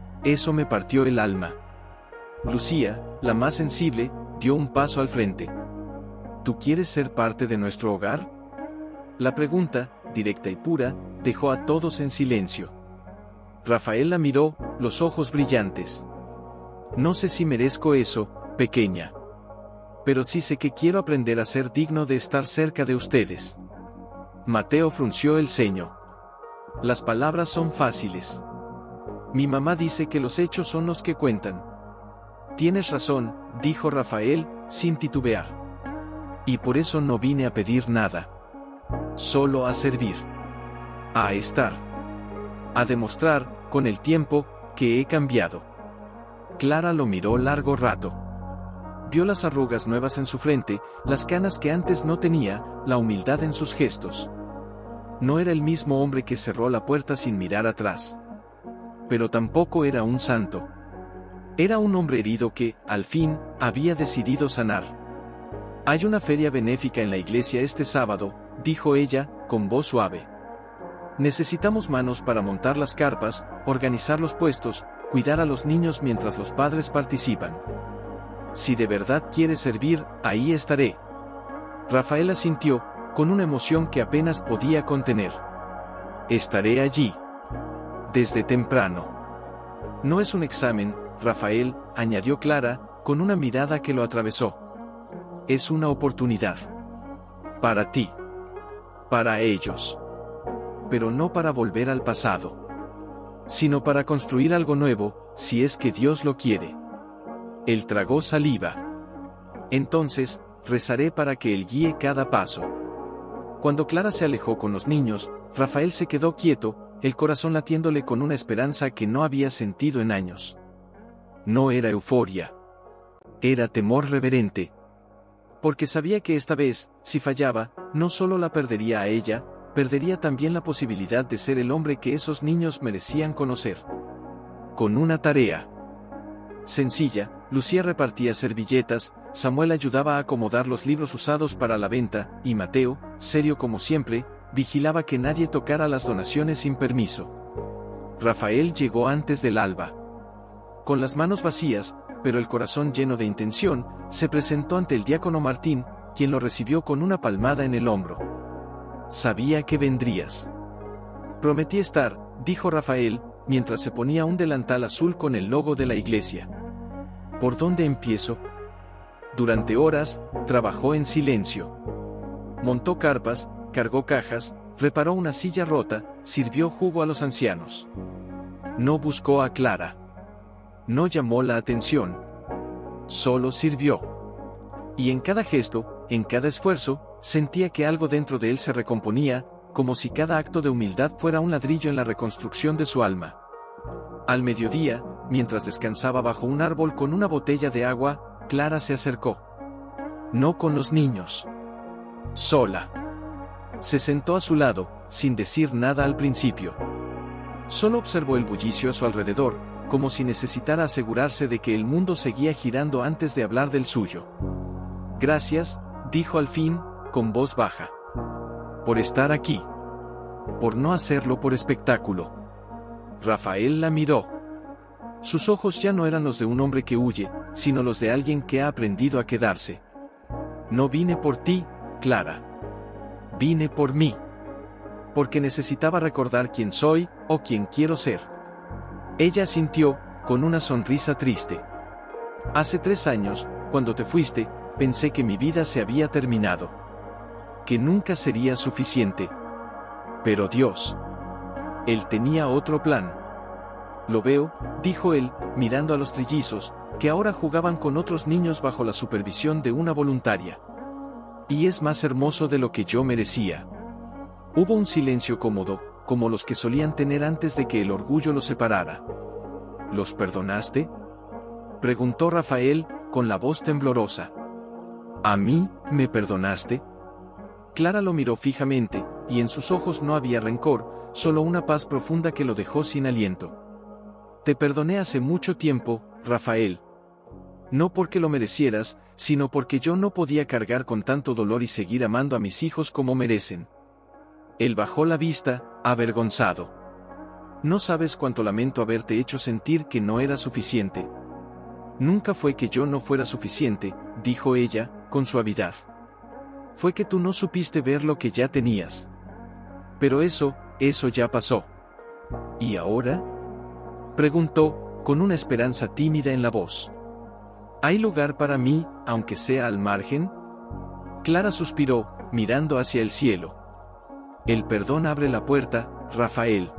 me partió el alma. Lucía, la más sensible, dio un paso al frente. ¿Tú quieres ser parte de nuestro hogar? La pregunta, directa y pura, dejó a todos en silencio. Rafael la miró, los ojos brillantes. No sé si merezco eso, pequeña. Pero sí sé que quiero aprender a ser digno de estar cerca de ustedes. Mateo frunció el ceño. Las palabras son fáciles. Mi mamá dice que los hechos son los que cuentan. Tienes razón, dijo Rafael, sin titubear. Y por eso no vine a pedir nada. Solo a servir. A estar. A demostrar, con el tiempo, que he cambiado. Clara lo miró largo rato. Vio las arrugas nuevas en su frente, las canas que antes no tenía, la humildad en sus gestos. No era el mismo hombre que cerró la puerta sin mirar atrás. Pero tampoco era un santo. Era un hombre herido que, al fin, había decidido sanar. Hay una feria benéfica en la iglesia este sábado, dijo ella, con voz suave. Necesitamos manos para montar las carpas, organizar los puestos, cuidar a los niños mientras los padres participan. Si de verdad quieres servir, ahí estaré. Rafael asintió, con una emoción que apenas podía contener. Estaré allí. Desde temprano. No es un examen, Rafael, añadió Clara, con una mirada que lo atravesó. Es una oportunidad. Para ti. Para ellos. Pero no para volver al pasado. Sino para construir algo nuevo, si es que Dios lo quiere. Él tragó saliva. Entonces, rezaré para que Él guíe cada paso. Cuando Clara se alejó con los niños, Rafael se quedó quieto, el corazón latiéndole con una esperanza que no había sentido en años. No era euforia. Era temor reverente. Porque sabía que esta vez, si fallaba, no solo la perdería a ella, perdería también la posibilidad de ser el hombre que esos niños merecían conocer. Con una tarea sencilla, Lucía repartía servilletas, Samuel ayudaba a acomodar los libros usados para la venta, y Mateo, serio como siempre, vigilaba que nadie tocara las donaciones sin permiso. Rafael llegó antes del alba. Con las manos vacías, pero el corazón lleno de intención, se presentó ante el diácono Martín, quien lo recibió con una palmada en el hombro. Sabía que vendrías. Prometí estar, dijo Rafael, mientras se ponía un delantal azul con el logo de la iglesia. ¿Por dónde empiezo? Durante horas, trabajó en silencio. Montó carpas, cargó cajas, reparó una silla rota, sirvió jugo a los ancianos. No buscó a Clara. No llamó la atención. Solo sirvió. Y en cada gesto, en cada esfuerzo, sentía que algo dentro de él se recomponía, como si cada acto de humildad fuera un ladrillo en la reconstrucción de su alma. Al mediodía, mientras descansaba bajo un árbol con una botella de agua, Clara se acercó. No con los niños. Sola. Se sentó a su lado, sin decir nada al principio. Solo observó el bullicio a su alrededor, como si necesitara asegurarse de que el mundo seguía girando antes de hablar del suyo. Gracias, dijo al fin, con voz baja. Por estar aquí. Por no hacerlo por espectáculo. Rafael la miró. Sus ojos ya no eran los de un hombre que huye, sino los de alguien que ha aprendido a quedarse. No vine por ti, Clara. Vine por mí. Porque necesitaba recordar quién soy, o quién quiero ser. Ella asintió, con una sonrisa triste. Hace 3 años, cuando te fuiste, pensé que mi vida se había terminado. Que nunca sería suficiente. Pero Dios. Él tenía otro plan. Lo veo, dijo él, mirando a los trillizos, que ahora jugaban con otros niños bajo la supervisión de una voluntaria. Y es más hermoso de lo que yo merecía. Hubo un silencio cómodo, como los que solían tener antes de que el orgullo los separara. ¿Los perdonaste? Preguntó Rafael, con la voz temblorosa. ¿A mí, me perdonaste? Clara lo miró fijamente, y en sus ojos no había rencor, solo una paz profunda que lo dejó sin aliento. Te perdoné hace mucho tiempo, Rafael. No porque lo merecieras, sino porque yo no podía cargar con tanto dolor y seguir amando a mis hijos como merecen. Él bajó la vista, avergonzado. No sabes cuánto lamento haberte hecho sentir que no era suficiente. Nunca fue que yo no fuera suficiente, dijo ella, con suavidad. Fue que tú no supiste ver lo que ya tenías. Pero eso ya pasó. ¿Y ahora? Preguntó, con una esperanza tímida en la voz. ¿Hay lugar para mí, aunque sea al margen? Clara suspiró, mirando hacia el cielo. El perdón abre la puerta, Rafael.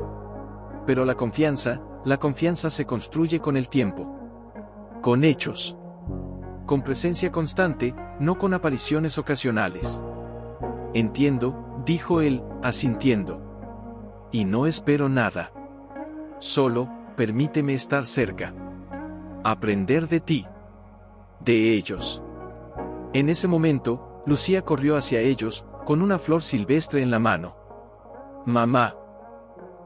Pero la confianza se construye con el tiempo. Con hechos. Con presencia constante, no con apariciones ocasionales. Entiendo, dijo él, asintiendo. Y no espero nada. Solo, permíteme estar cerca. Aprender de ti. De ellos. En ese momento, Lucía corrió hacia ellos, con una flor silvestre en la mano. Mamá.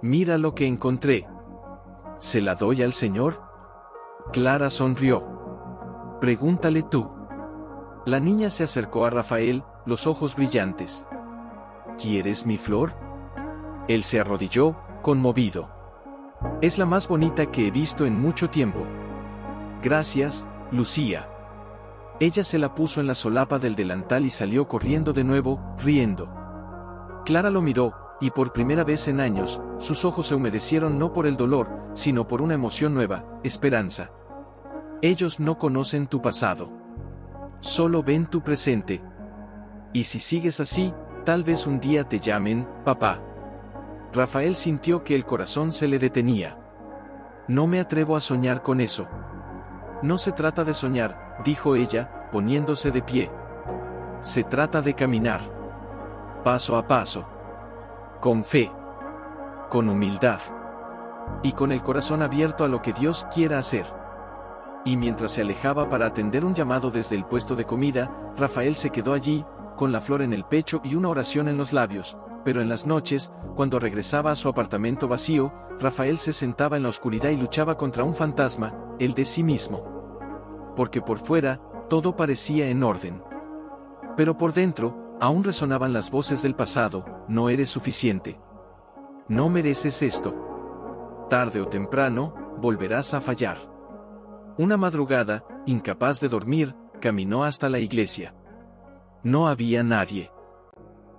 Mira lo que encontré. ¿Se la doy al señor? Clara sonrió. Pregúntale tú. La niña se acercó a Rafael, los ojos brillantes. ¿Quieres mi flor? Él se arrodilló, conmovido. Es la más bonita que he visto en mucho tiempo. Gracias, Lucía. Ella se la puso en la solapa del delantal y salió corriendo de nuevo, riendo. Clara lo miró, y por primera vez en años, sus ojos se humedecieron no por el dolor, sino por una emoción nueva, esperanza. Ellos no conocen tu pasado. Solo ven tu presente. Y si sigues así, tal vez un día te llamen, papá. Rafael sintió que el corazón se le detenía. No me atrevo a soñar con eso. No se trata de soñar, dijo ella, poniéndose de pie. Se trata de caminar. paso a paso, con fe, con humildad y con el corazón abierto a lo que Dios quiera hacer. Y mientras se alejaba para atender un llamado desde el puesto de comida, Rafael se quedó allí, con la flor en el pecho y una oración en los labios, pero en las noches, cuando regresaba a su apartamento vacío, Rafael se sentaba en la oscuridad y luchaba contra un fantasma, el de sí mismo. Porque por fuera, todo parecía en orden. Pero por dentro, aún resonaban las voces del pasado: no eres suficiente. No mereces esto. Tarde o temprano, volverás a fallar. Una madrugada, incapaz de dormir, caminó hasta la iglesia. No había nadie.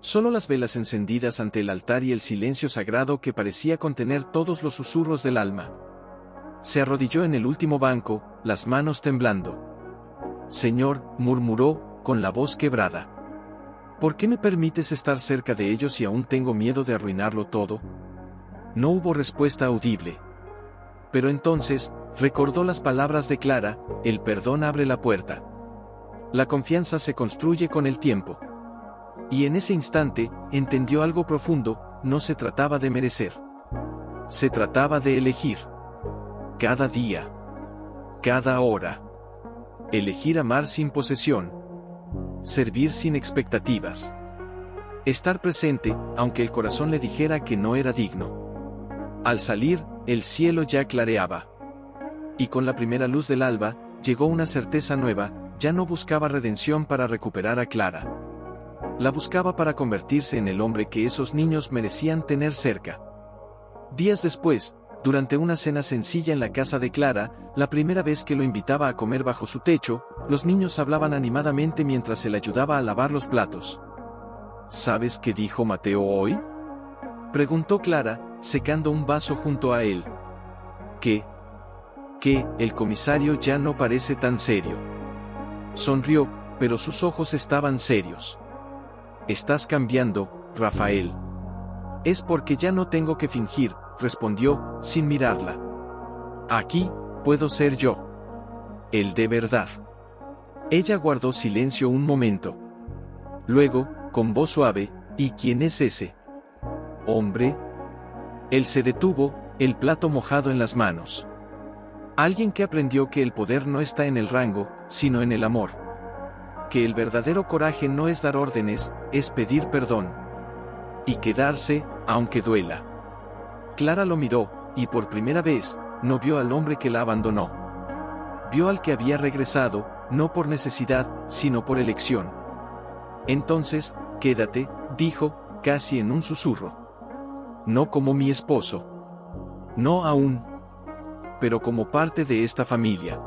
Solo las velas encendidas ante el altar y el silencio sagrado que parecía contener todos los susurros del alma. Se arrodilló en el último banco, las manos temblando. Señor, murmuró, con la voz quebrada. ¿Por qué me permites estar cerca de ellos si aún tengo miedo de arruinarlo todo? No hubo respuesta audible. Pero entonces, recordó las palabras de Clara: el perdón abre la puerta. La confianza se construye con el tiempo. Y en ese instante, entendió algo profundo: no se trataba de merecer. Se trataba de elegir. Cada día. Cada hora. Elegir amar sin posesión. Servir sin expectativas. Estar presente, aunque el corazón le dijera que no era digno. Al salir, el cielo ya clareaba. Y con la primera luz del alba, llegó una certeza nueva: ya no buscaba redención para recuperar a Clara. La buscaba para convertirse en el hombre que esos niños merecían tener cerca. Días después, durante una cena sencilla en la casa de Clara, la primera vez que lo invitaba a comer bajo su techo, los niños hablaban animadamente mientras él ayudaba a lavar los platos. ¿Sabes qué dijo Mateo hoy?, preguntó Clara, secando un vaso junto a él. Que el comisario ya no parece tan serio. Sonrió, pero sus ojos estaban serios. Estás cambiando, Rafael. Es porque ya no tengo que fingir, respondió, sin mirarla. Aquí, puedo ser yo. El de verdad. Ella guardó silencio un momento. Luego, con voz suave: ¿y quién es ese hombre? Él se detuvo, el plato mojado en las manos. Alguien que aprendió que el poder no está en el rango, sino en el amor. Que el verdadero coraje no es dar órdenes, es pedir perdón. Y quedarse, aunque duela. Clara lo miró, y por primera vez, no vio al hombre que la abandonó. Vio al que había regresado, no por necesidad, sino por elección. Entonces, quédate, dijo, casi en un susurro. No como mi esposo. No aún. Pero como parte de esta familia.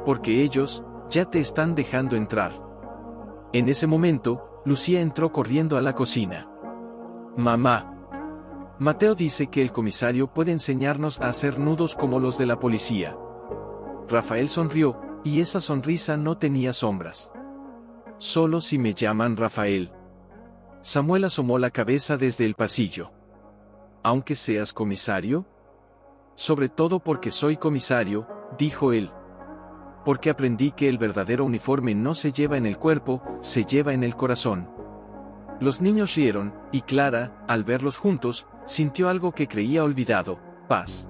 Porque ellos, ya te están dejando entrar. En ese momento, Lucía entró corriendo a la cocina. Mamá. Mateo dice que el comisario puede enseñarnos a hacer nudos como los de la policía. Rafael sonrió, y esa sonrisa no tenía sombras. Solo si me llaman Rafael. Samuel asomó la cabeza desde el pasillo. ¿Aunque seas comisario? Sobre todo porque soy comisario, dijo él. Porque aprendí que el verdadero uniforme no se lleva en el cuerpo, se lleva en el corazón. Los niños rieron, y Clara, al verlos juntos, sintió algo que creía olvidado: paz.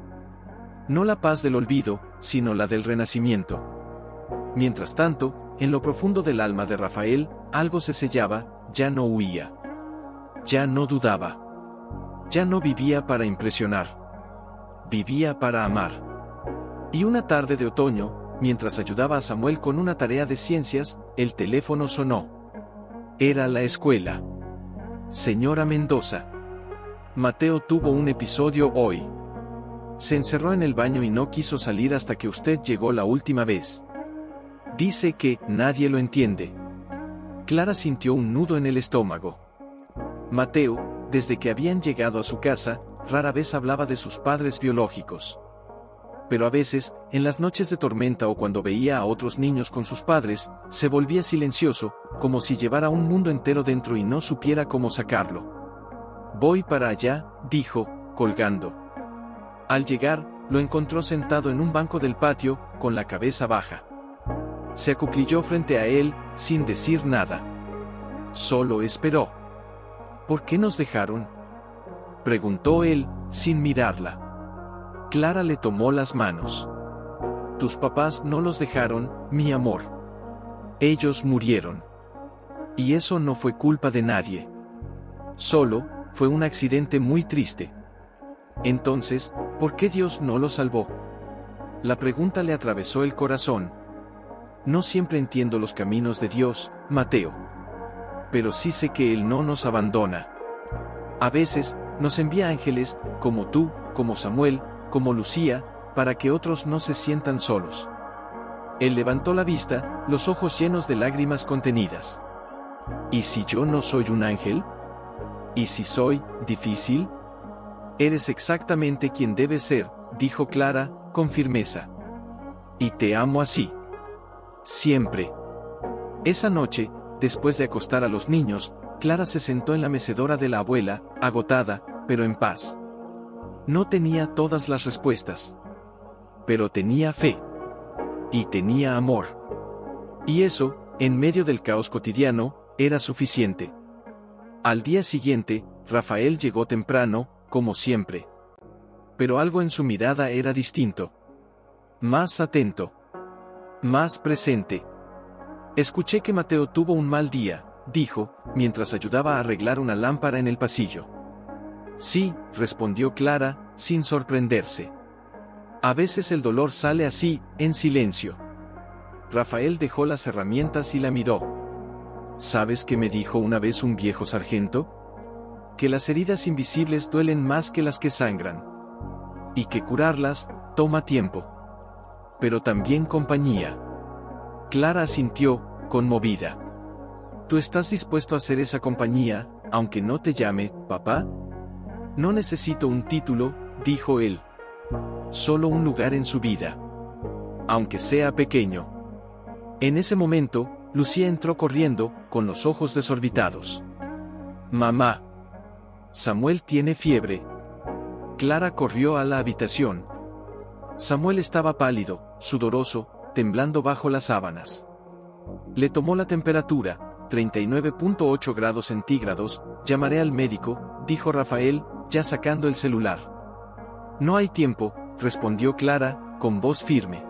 No la paz del olvido, sino la del renacimiento. Mientras tanto, en lo profundo del alma de Rafael, algo se sellaba: ya no huía. Ya no dudaba. Ya no vivía para impresionar. Vivía para amar. Y una tarde de otoño, mientras ayudaba a Samuel con una tarea de ciencias, el teléfono sonó. Era la escuela. Señora Mendoza. Mateo tuvo un episodio hoy. Se encerró en el baño y no quiso salir hasta que usted llegó la última vez. Dice que nadie lo entiende. Clara sintió un nudo en el estómago. Mateo, desde que habían llegado a su casa, rara vez hablaba de sus padres biológicos. Pero a veces, en las noches de tormenta o cuando veía a otros niños con sus padres, se volvía silencioso, como si llevara un mundo entero dentro y no supiera cómo sacarlo. Voy para allá, dijo, colgando. Al llegar, lo encontró sentado en un banco del patio, con la cabeza baja. Se acuclilló frente a él, sin decir nada. Solo esperó. ¿Por qué nos dejaron?, preguntó él, sin mirarla. Clara le tomó las manos. Tus papás no los dejaron, mi amor. Ellos murieron. Y eso no fue culpa de nadie. Solo, fue un accidente muy triste. Entonces, ¿por qué Dios no los salvó? La pregunta le atravesó el corazón. No siempre entiendo los caminos de Dios, Mateo. Pero sí sé que Él no nos abandona. A veces, nos envía ángeles, como tú, como Samuel, como Lucía, para que otros no se sientan solos. Él levantó la vista, los ojos llenos de lágrimas contenidas. ¿Y si yo no soy un ángel? ¿Y si soy difícil? Eres exactamente quien debes ser, dijo Clara, con firmeza. Y te amo así. Siempre. Esa noche, después de acostar a los niños, Clara se sentó en la mecedora de la abuela, agotada, pero en paz. No tenía todas las respuestas. Pero tenía fe. Y tenía amor. Y eso, en medio del caos cotidiano, era suficiente. Al día siguiente, Rafael llegó temprano, como siempre. Pero algo en su mirada era distinto. Más atento. Más presente. Escuché que Mateo tuvo un mal día, dijo, mientras ayudaba a arreglar una lámpara en el pasillo. Sí, respondió Clara, sin sorprenderse. A veces el dolor sale así, en silencio. Rafael dejó las herramientas y la miró. ¿Sabes qué me dijo una vez un viejo sargento? Que las heridas invisibles duelen más que las que sangran. Y que curarlas, toma tiempo. Pero también compañía. Clara asintió, conmovida. ¿Tú estás dispuesto a hacer esa compañía, aunque no te llame, papá? No necesito un título, dijo él. Solo un lugar en su vida. Aunque sea pequeño. En ese momento, Lucía entró corriendo, con los ojos desorbitados. Mamá. Samuel tiene fiebre. Clara corrió a la habitación. Samuel estaba pálido, sudoroso, temblando bajo las sábanas. Le tomó la temperatura, 39.8 grados centígrados, llamaré al médico, dijo Rafael, ya sacando el celular. No hay tiempo, respondió Clara, con voz firme.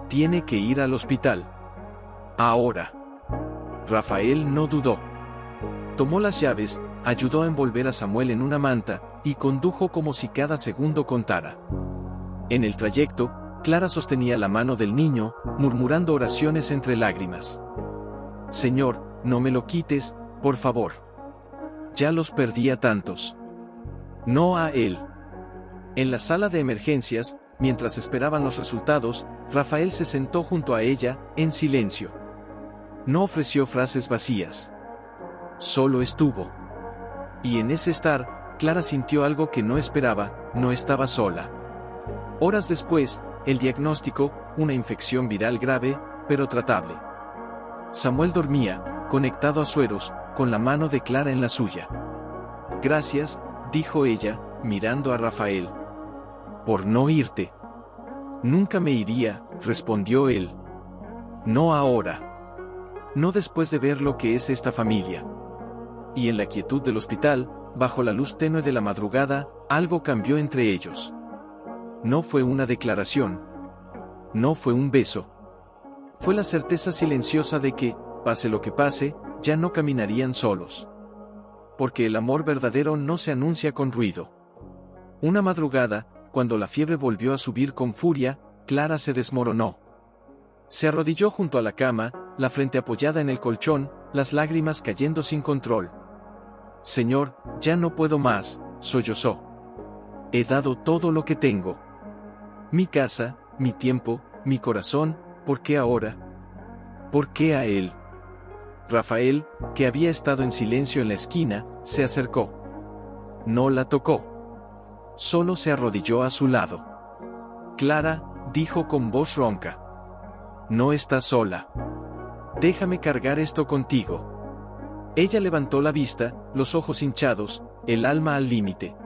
Tiene que ir al hospital. Ahora. Rafael no dudó. Tomó las llaves, ayudó a envolver a Samuel en una manta, y condujo como si cada segundo contara. En el trayecto, Clara sostenía la mano del niño, murmurando oraciones entre lágrimas. Señor, no me lo quites, por favor. Ya los perdí a tantos. No a él. En la sala de emergencias, mientras esperaban los resultados, Rafael se sentó junto a ella, en silencio. No ofreció frases vacías. Solo estuvo. Y en ese estar, Clara sintió algo que no esperaba, no estaba sola. Horas después, el diagnóstico, una infección viral grave, pero tratable. Samuel dormía, conectado a sueros, con la mano de Clara en la suya. Gracias, dijo ella, mirando a Rafael. Por no irte. Nunca me iría, respondió él. No ahora. No después de ver lo que es esta familia. Y en la quietud del hospital, bajo la luz tenue de la madrugada, algo cambió entre ellos. No fue una declaración. No fue un beso. Fue la certeza silenciosa de que, pase lo que pase, ya no caminarían solos. Porque el amor verdadero no se anuncia con ruido. Una madrugada, cuando la fiebre volvió a subir con furia, Clara se desmoronó. Se arrodilló junto a la cama, la frente apoyada en el colchón, las lágrimas cayendo sin control. Señor, ya no puedo más, sollozó. He dado todo lo que tengo. Mi casa, mi tiempo, mi corazón, ¿por qué ahora? ¿Por qué a él? Rafael, que había estado en silencio en la esquina, se acercó. No la tocó. Solo se arrodilló a su lado. Clara, dijo con voz ronca. No estás sola. Déjame cargar esto contigo. Ella levantó la vista, los ojos hinchados, el alma al límite.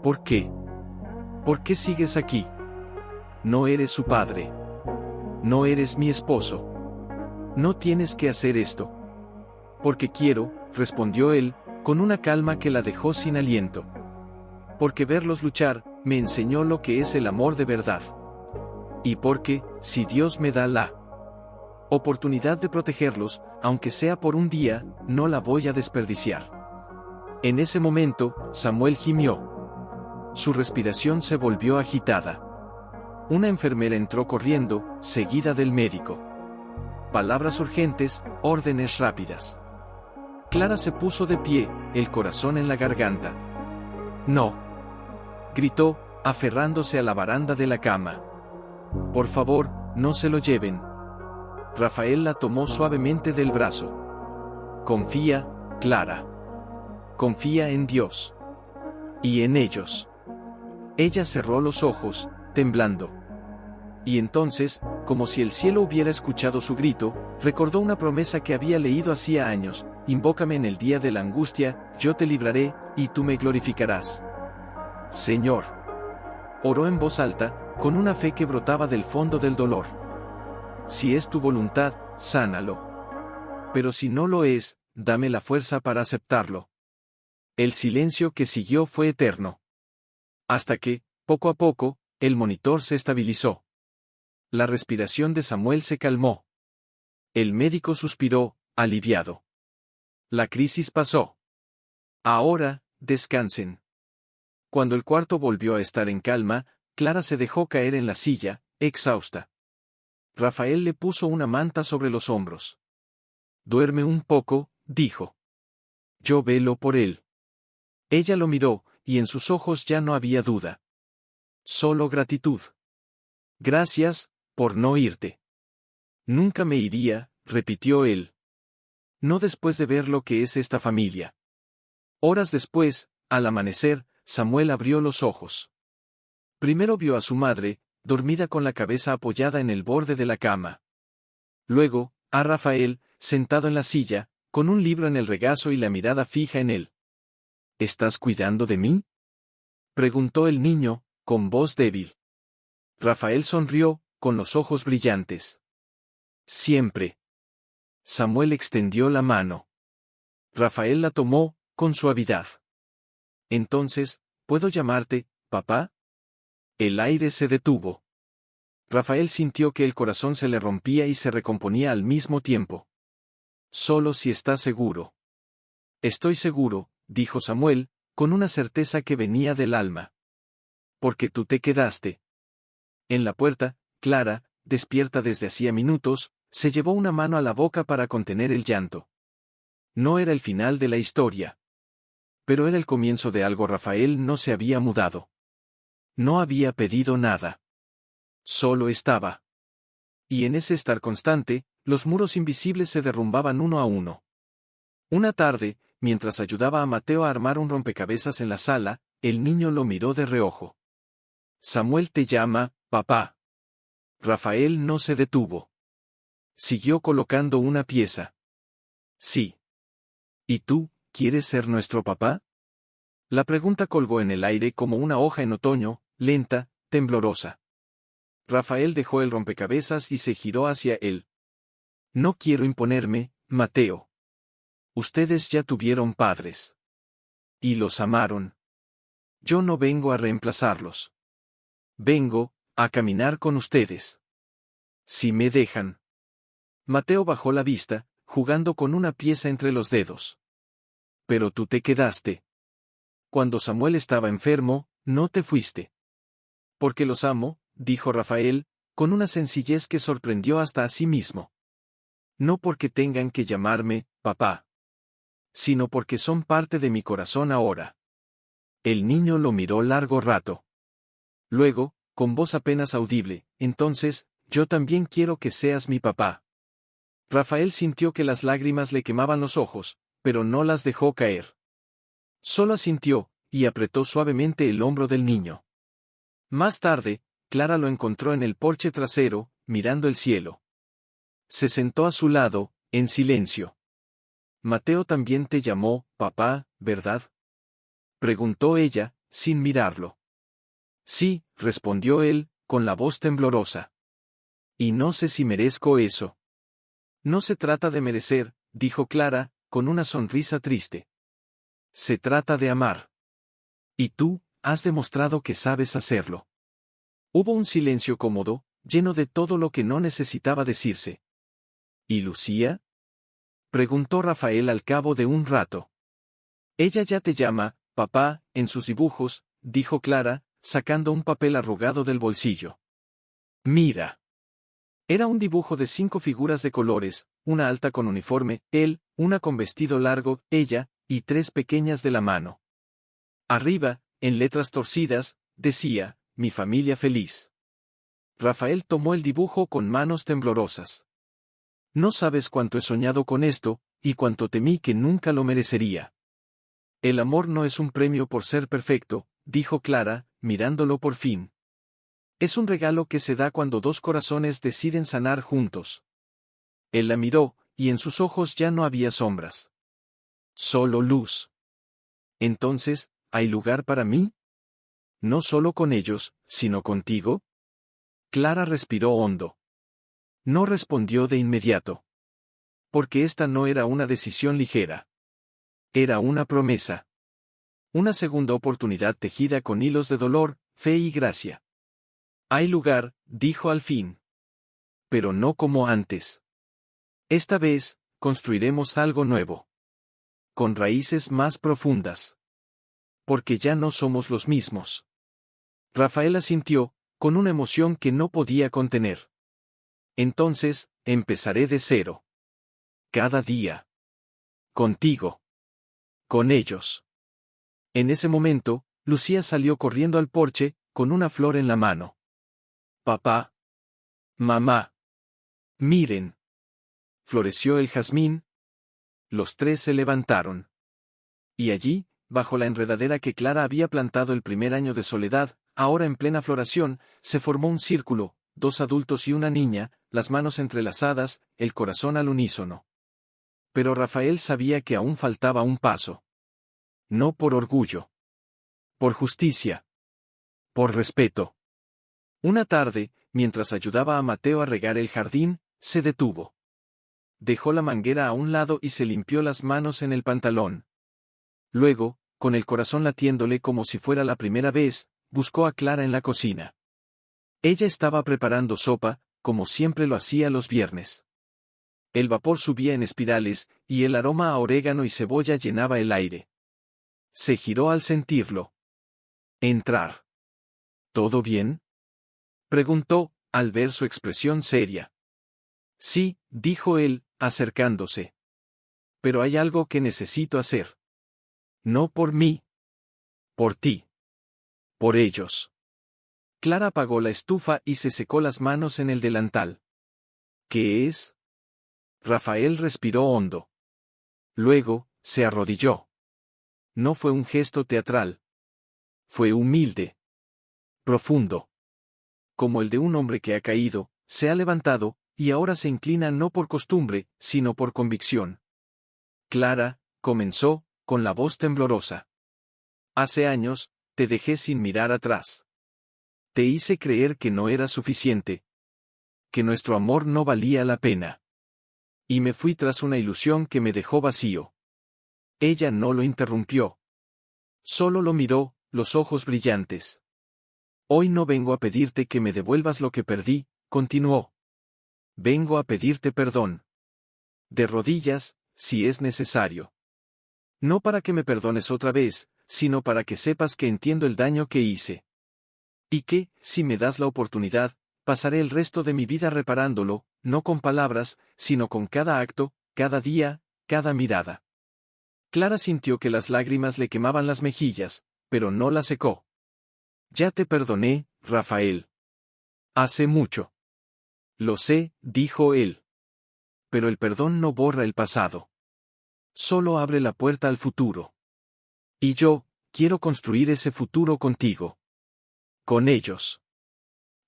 ¿Por qué? ¿Por qué sigues aquí? No eres su padre. No eres mi esposo. No tienes que hacer esto. Porque quiero, respondió él, con una calma que la dejó sin aliento. Porque verlos luchar, me enseñó lo que es el amor de verdad. Y porque, si Dios me da la oportunidad de protegerlos, aunque sea por un día, no la voy a desperdiciar. En ese momento, Samuel gimió. Su respiración se volvió agitada. Una enfermera entró corriendo, seguida del médico. Palabras urgentes, órdenes rápidas. Clara se puso de pie, el corazón en la garganta. No. Gritó, aferrándose a la baranda de la cama. Por favor, no se lo lleven. Rafael la tomó suavemente del brazo. Confía, Clara. Confía en Dios. Y en ellos. Ella cerró los ojos, temblando. Y entonces, como si el cielo hubiera escuchado su grito, recordó una promesa que había leído hacía años: invócame en el día de la angustia, yo te libraré, y tú me glorificarás. Señor. Oró en voz alta, con una fe que brotaba del fondo del dolor. Si es tu voluntad, sánalo. Pero si no lo es, dame la fuerza para aceptarlo. El silencio que siguió fue eterno. Hasta que, poco a poco, el monitor se estabilizó. La respiración de Samuel se calmó. El médico suspiró, aliviado. La crisis pasó. Ahora, descansen. Cuando el cuarto volvió a estar en calma, Clara se dejó caer en la silla, exhausta. Rafael le puso una manta sobre los hombros. Duerme un poco, dijo. Yo velo por él. Ella lo miró, y en sus ojos ya no había duda. Solo gratitud. Gracias, por no irte. Nunca me iría, repitió él. No después de ver lo que es esta familia. Horas después, al amanecer, Samuel abrió los ojos. Primero vio a su madre, dormida con la cabeza apoyada en el borde de la cama. Luego, a Rafael, sentado en la silla, con un libro en el regazo y la mirada fija en él. ¿Estás cuidando de mí?, preguntó el niño, con voz débil. Rafael sonrió, con los ojos brillantes. Siempre. Samuel extendió la mano. Rafael la tomó, con suavidad. Entonces, ¿puedo llamarte, papá? El aire se detuvo. Rafael sintió que el corazón se le rompía y se recomponía al mismo tiempo. Solo si estás seguro. Estoy seguro, dijo Samuel, con una certeza que venía del alma. Porque tú te quedaste. En la puerta, Clara, despierta desde hacía minutos, se llevó una mano a la boca para contener el llanto. No era el final de la historia. Pero era el comienzo de algo. Rafael no se había mudado. No había pedido nada. Solo estaba. Y en ese estar constante, los muros invisibles se derrumbaban uno a uno. Una tarde, mientras ayudaba a Mateo a armar un rompecabezas en la sala, el niño lo miró de reojo. Samuel te llama, papá. Rafael no se detuvo. Siguió colocando una pieza. Sí. ¿Y tú, quieres ser nuestro papá? La pregunta colgó en el aire como una hoja en otoño, lenta, temblorosa. Rafael dejó el rompecabezas y se giró hacia él. No quiero imponerme, Mateo. Ustedes ya tuvieron padres. Y los amaron. Yo no vengo a reemplazarlos. Vengo a caminar con ustedes. Si me dejan. Mateo bajó la vista, jugando con una pieza entre los dedos. Pero tú te quedaste. Cuando Samuel estaba enfermo, no te fuiste. Porque los amo, dijo Rafael, con una sencillez que sorprendió hasta a sí mismo. No porque tengan que llamarme papá, sino porque son parte de mi corazón ahora. El niño lo miró largo rato. Luego, con voz apenas audible, entonces, yo también quiero que seas mi papá. Rafael sintió que las lágrimas le quemaban los ojos, pero no las dejó caer. Solo asintió, y apretó suavemente el hombro del niño. Más tarde, Clara lo encontró en el porche trasero, mirando el cielo. Se sentó a su lado, en silencio. Mateo también te llamó, papá, ¿verdad?, preguntó ella, sin mirarlo. Sí, respondió él, con la voz temblorosa. Y no sé si merezco eso. No se trata de merecer, dijo Clara, con una sonrisa triste. Se trata de amar. Y tú, has demostrado que sabes hacerlo. Hubo un silencio cómodo, lleno de todo lo que no necesitaba decirse. ¿Y Lucía? Preguntó Rafael al cabo de un rato. Ella ya te llama, papá, en sus dibujos, dijo Clara, sacando un papel arrugado del bolsillo. Mira. Era un dibujo de 5 figuras de colores, una alta con uniforme, él, una con vestido largo, ella, y 3 pequeñas de la mano. Arriba, en letras torcidas, decía, mi familia feliz. Rafael tomó el dibujo con manos temblorosas. No sabes cuánto he soñado con esto, y cuánto temí que nunca lo merecería. El amor no es un premio por ser perfecto, dijo Clara, mirándolo por fin. Es un regalo que se da cuando 2 corazones deciden sanar juntos. Él la miró, y en sus ojos ya no había sombras. Solo luz. Entonces, ¿hay lugar para mí? ¿No solo con ellos, sino contigo? Clara respiró hondo. No respondió de inmediato. Porque esta no era una decisión ligera. Era una promesa. Una segunda oportunidad tejida con hilos de dolor, fe y gracia. Hay lugar, dijo al fin. Pero no como antes. Esta vez, construiremos algo nuevo. Con raíces más profundas. Porque ya no somos los mismos. Rafaela sintió, con una emoción que no podía contener. Entonces, empezaré de cero. Cada día. Contigo. Con ellos. En ese momento, Lucía salió corriendo al porche, con una flor en la mano. Papá. Mamá. Miren. Floreció el jazmín. Los 3 se levantaron. Y allí, bajo la enredadera que Clara había plantado el primer año de soledad, ahora en plena floración, se formó un círculo, 2 adultos y una niña, las manos entrelazadas, el corazón al unísono. Pero Rafael sabía que aún faltaba un paso. No por orgullo. Por justicia. Por respeto. Una tarde, mientras ayudaba a Mateo a regar el jardín, se detuvo. Dejó la manguera a un lado y se limpió las manos en el pantalón. Luego, con el corazón latiéndole como si fuera la primera vez, buscó a Clara en la cocina. Ella estaba preparando sopa, como siempre lo hacía los viernes. El vapor subía en espirales, y el aroma a orégano y cebolla llenaba el aire. Se giró al sentirlo. Entrar. ¿Todo bien? Preguntó, al ver su expresión seria. Sí, dijo él, acercándose. Pero hay algo que necesito hacer. No por mí. Por ti. Por ellos. Clara apagó la estufa y se secó las manos en el delantal. ¿Qué es? Rafael respiró hondo. Luego, se arrodilló. No fue un gesto teatral. Fue humilde. Profundo. Como el de un hombre que ha caído, se ha levantado, y ahora se inclina no por costumbre, sino por convicción. Clara, comenzó, con la voz temblorosa. Hace años, te dejé sin mirar atrás. Te hice creer que no era suficiente. Que nuestro amor no valía la pena. Y me fui tras una ilusión que me dejó vacío. Ella no lo interrumpió. Solo lo miró, los ojos brillantes. Hoy no vengo a pedirte que me devuelvas lo que perdí, continuó. Vengo a pedirte perdón. De rodillas, si es necesario. No para que me perdones otra vez, sino para que sepas que entiendo el daño que hice. Y que, si me das la oportunidad, pasaré el resto de mi vida reparándolo, no con palabras, sino con cada acto, cada día, cada mirada. Clara sintió que las lágrimas le quemaban las mejillas, pero no las secó. Ya te perdoné, Rafael. Hace mucho. Lo sé, dijo él. Pero el perdón no borra el pasado. Solo abre la puerta al futuro. Y yo, quiero construir ese futuro contigo. Con ellos.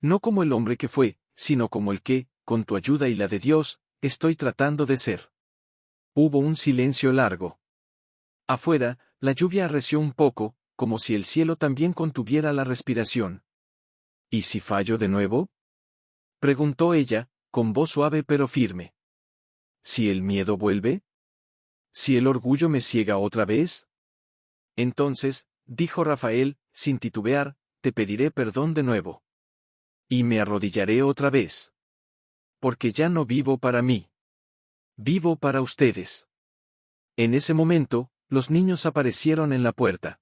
No como el hombre que fue, sino como el que, con tu ayuda y la de Dios, estoy tratando de ser. Hubo un silencio largo. Afuera, la lluvia arreció un poco, como si el cielo también contuviera la respiración. ¿Y si fallo de nuevo? Preguntó ella, con voz suave pero firme. ¿Si el miedo vuelve? ¿Si el orgullo me ciega otra vez? Entonces, dijo Rafael, sin titubear, te pediré perdón de nuevo. Y me arrodillaré otra vez. Porque ya no vivo para mí. Vivo para ustedes. En ese momento, los niños aparecieron en la puerta.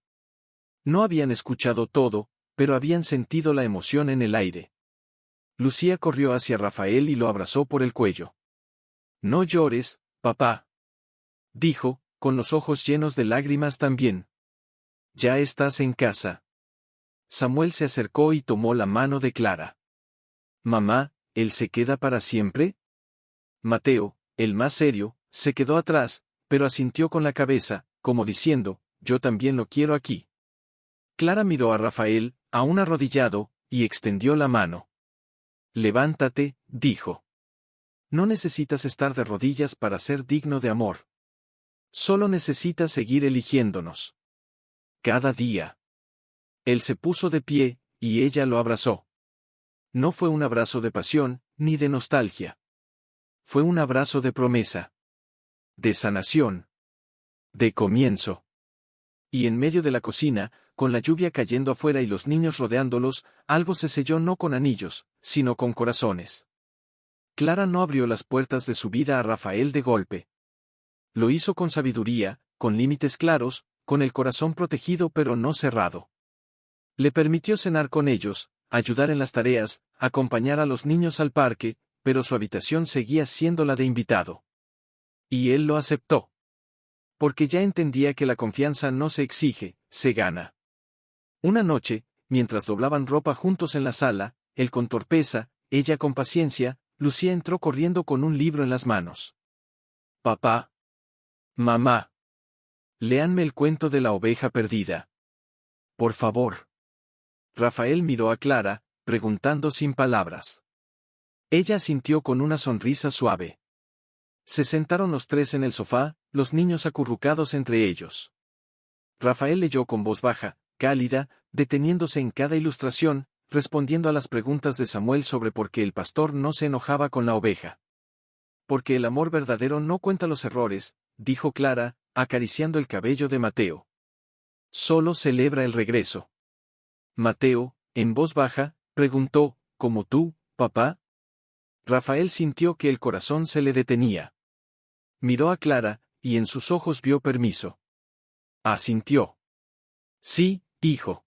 No habían escuchado todo, pero habían sentido la emoción en el aire. Lucía corrió hacia Rafael y lo abrazó por el cuello. No llores, papá. Dijo, con los ojos llenos de lágrimas también. Ya estás en casa. Samuel se acercó y tomó la mano de Clara. Mamá, ¿él se queda para siempre? Mateo, el más serio, se quedó atrás, pero asintió con la cabeza, como diciendo, yo también lo quiero aquí. Clara miró a Rafael, aún arrodillado, y extendió la mano. Levántate, dijo. No necesitas estar de rodillas para ser digno de amor. Solo necesitas seguir eligiéndonos. Cada día. Él se puso de pie, y ella lo abrazó. No fue un abrazo de pasión, ni de nostalgia. Fue un abrazo de promesa. De sanación. De comienzo. Y en medio de la cocina, con la lluvia cayendo afuera y los niños rodeándolos, algo se selló no con anillos, sino con corazones. Clara no abrió las puertas de su vida a Rafael de golpe. Lo hizo con sabiduría, con límites claros, con el corazón protegido pero no cerrado. Le permitió cenar con ellos, ayudar en las tareas, acompañar a los niños al parque, pero su habitación seguía siendo la de invitado. Y él lo aceptó. Porque ya entendía que la confianza no se exige, se gana. Una noche, mientras doblaban ropa juntos en la sala, él con torpeza, ella con paciencia, Lucía entró corriendo con un libro en las manos. Papá. Mamá. Léanme el cuento de la oveja perdida. Por favor. Rafael miró a Clara, preguntando sin palabras. Ella asintió con una sonrisa suave. Se sentaron los tres en el sofá, los niños acurrucados entre ellos. Rafael leyó con voz baja, cálida, deteniéndose en cada ilustración, respondiendo a las preguntas de Samuel sobre por qué el pastor no se enojaba con la oveja. Porque el amor verdadero no cuenta los errores, dijo Clara, acariciando el cabello de Mateo. Solo celebra el regreso. Mateo, en voz baja, preguntó, ¿como tú, papá? Rafael sintió que el corazón se le detenía. Miró a Clara, y en sus ojos vio permiso. Asintió. Sí, hijo.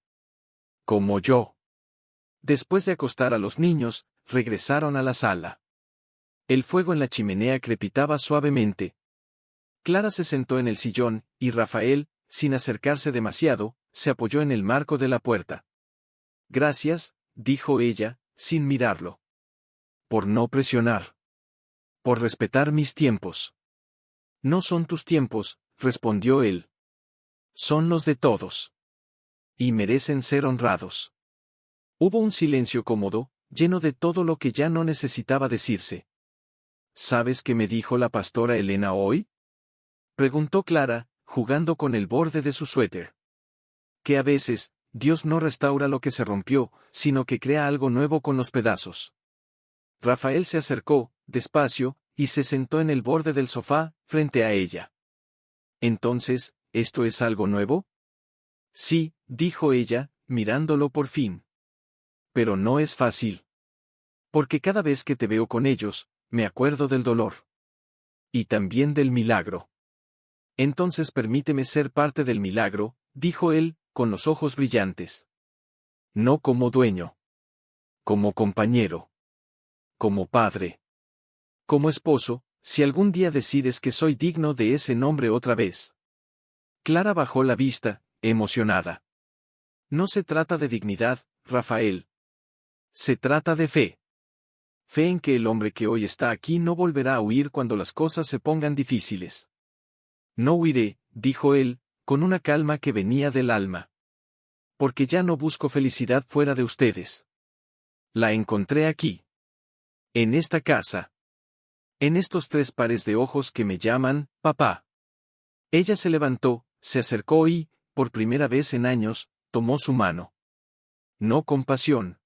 Como yo. Después de acostar a los niños, regresaron a la sala. El fuego en la chimenea crepitaba suavemente. Clara se sentó en el sillón, y Rafael, sin acercarse demasiado, se apoyó en el marco de la puerta. Gracias, dijo ella, sin mirarlo. Por no presionar. Por respetar mis tiempos. No son tus tiempos, respondió él. Son los de todos. Y merecen ser honrados. Hubo un silencio cómodo, lleno de todo lo que ya no necesitaba decirse. ¿Sabes qué me dijo la pastora Elena hoy? Preguntó Clara, jugando con el borde de su suéter. Que a veces, Dios no restaura lo que se rompió, sino que crea algo nuevo con los pedazos. Rafael se acercó, despacio, y se sentó en el borde del sofá, frente a ella. Entonces, ¿esto es algo nuevo? Sí, dijo ella, mirándolo por fin. Pero no es fácil. Porque cada vez que te veo con ellos, me acuerdo del dolor. Y también del milagro. Entonces permíteme ser parte del milagro, dijo él, con los ojos brillantes. No como dueño. Como compañero. Como padre. Como esposo, si algún día decides que soy digno de ese nombre otra vez. Clara bajó la vista, emocionada. No se trata de dignidad, Rafael. Se trata de fe. Fe en que el hombre que hoy está aquí no volverá a huir cuando las cosas se pongan difíciles. No huiré, dijo él, con una calma que venía del alma. Porque ya no busco felicidad fuera de ustedes. La encontré aquí. En esta casa. En estos tres pares de ojos que me llaman, papá. Ella se levantó, se acercó y, por primera vez en años, tomó su mano. No con pasión.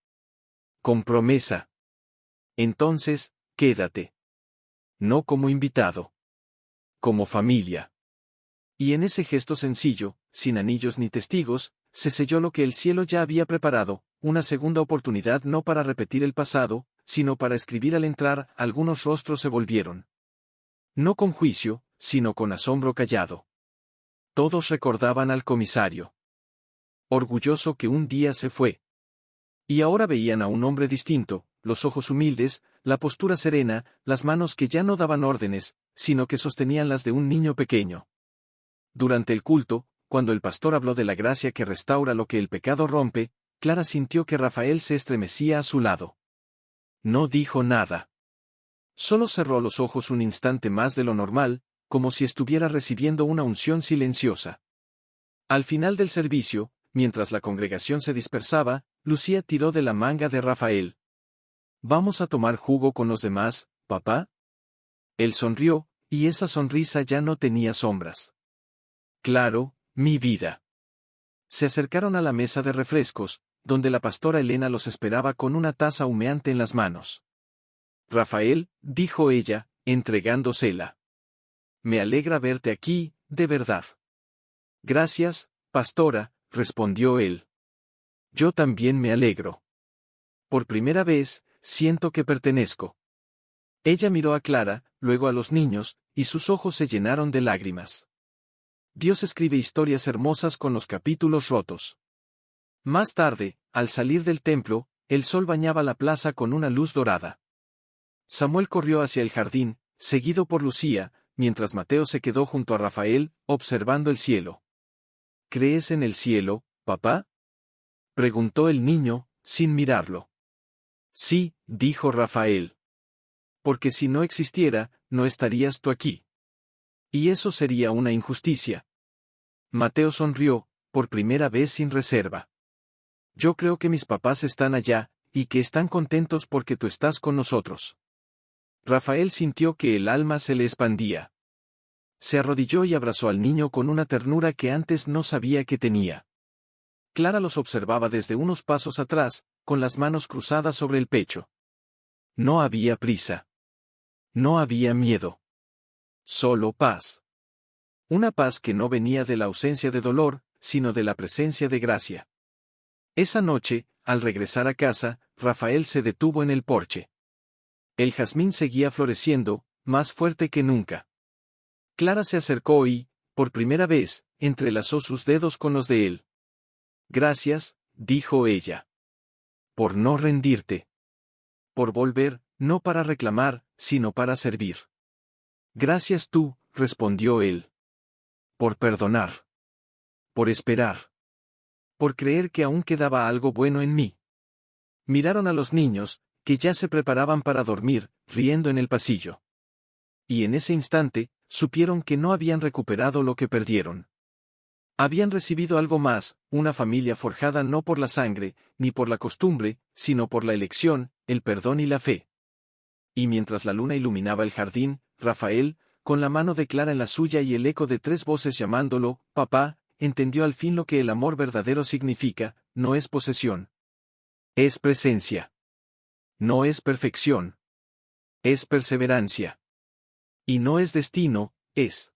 Con promesa. Entonces, quédate. No como invitado. Como familia. Y en ese gesto sencillo, sin anillos ni testigos, se selló lo que el cielo ya había preparado, una segunda oportunidad no para repetir el pasado, sino para escribir. Al entrar, algunos rostros se volvieron. No con juicio, sino con asombro callado. Todos recordaban al comisario. Orgulloso que un día se fue. Y ahora veían a un hombre distinto, los ojos humildes, la postura serena, las manos que ya no daban órdenes, sino que sostenían las de un niño pequeño. Durante el culto, cuando el pastor habló de la gracia que restaura lo que el pecado rompe, Clara sintió que Rafael se estremecía a su lado. No dijo nada. Solo cerró los ojos un instante más de lo normal, como si estuviera recibiendo una unción silenciosa. Al final del servicio, mientras la congregación se dispersaba, Lucía tiró de la manga de Rafael. «¿Vamos a tomar jugo con los demás, papá?» Él sonrió, y esa sonrisa ya no tenía sombras. «Claro, mi vida». Se acercaron a la mesa de refrescos, donde la pastora Elena los esperaba con una taza humeante en las manos. «Rafael», dijo ella, entregándosela. «Me alegra verte aquí, de verdad». «Gracias, pastora», respondió él. «Yo también me alegro. Por primera vez, siento que pertenezco». Ella miró a Clara, luego a los niños, y sus ojos se llenaron de lágrimas. Dios escribe historias hermosas con los capítulos rotos. Más tarde, al salir del templo, el sol bañaba la plaza con una luz dorada. Samuel corrió hacia el jardín, seguido por Lucía, mientras Mateo se quedó junto a Rafael, observando el cielo. «¿Crees en el cielo, papá?», preguntó el niño, sin mirarlo. «Sí», dijo Rafael. «Porque si no existiera, no estarías tú aquí. Y eso sería una injusticia». Mateo sonrió, por primera vez sin reserva. «Yo creo que mis papás están allá, y que están contentos porque tú estás con nosotros». Rafael sintió que el alma se le expandía. Se arrodilló y abrazó al niño con una ternura que antes no sabía que tenía. Clara los observaba desde unos pasos atrás, con las manos cruzadas sobre el pecho. No había prisa. No había miedo. Solo paz. Una paz que no venía de la ausencia de dolor, sino de la presencia de gracia. Esa noche, al regresar a casa, Rafael se detuvo en el porche. El jazmín seguía floreciendo, más fuerte que nunca. Clara se acercó y, por primera vez, entrelazó sus dedos con los de él. «Gracias», dijo ella. «Por no rendirte. Por volver, no para reclamar, sino para servir». «Gracias tú», respondió él. «Por perdonar. Por esperar. Por creer que aún quedaba algo bueno en mí». Miraron a los niños, que ya se preparaban para dormir, riendo en el pasillo. Y en ese instante, supieron que no habían recuperado lo que perdieron. Habían recibido algo más, una familia forjada no por la sangre, ni por la costumbre, sino por la elección, el perdón y la fe. Y mientras la luna iluminaba el jardín, Rafael, con la mano de Clara en la suya y el eco de 3 voces llamándolo, «papá», entendió al fin lo que el amor verdadero significa. No es posesión. Es presencia. No es perfección. Es perseverancia. Y no es destino, es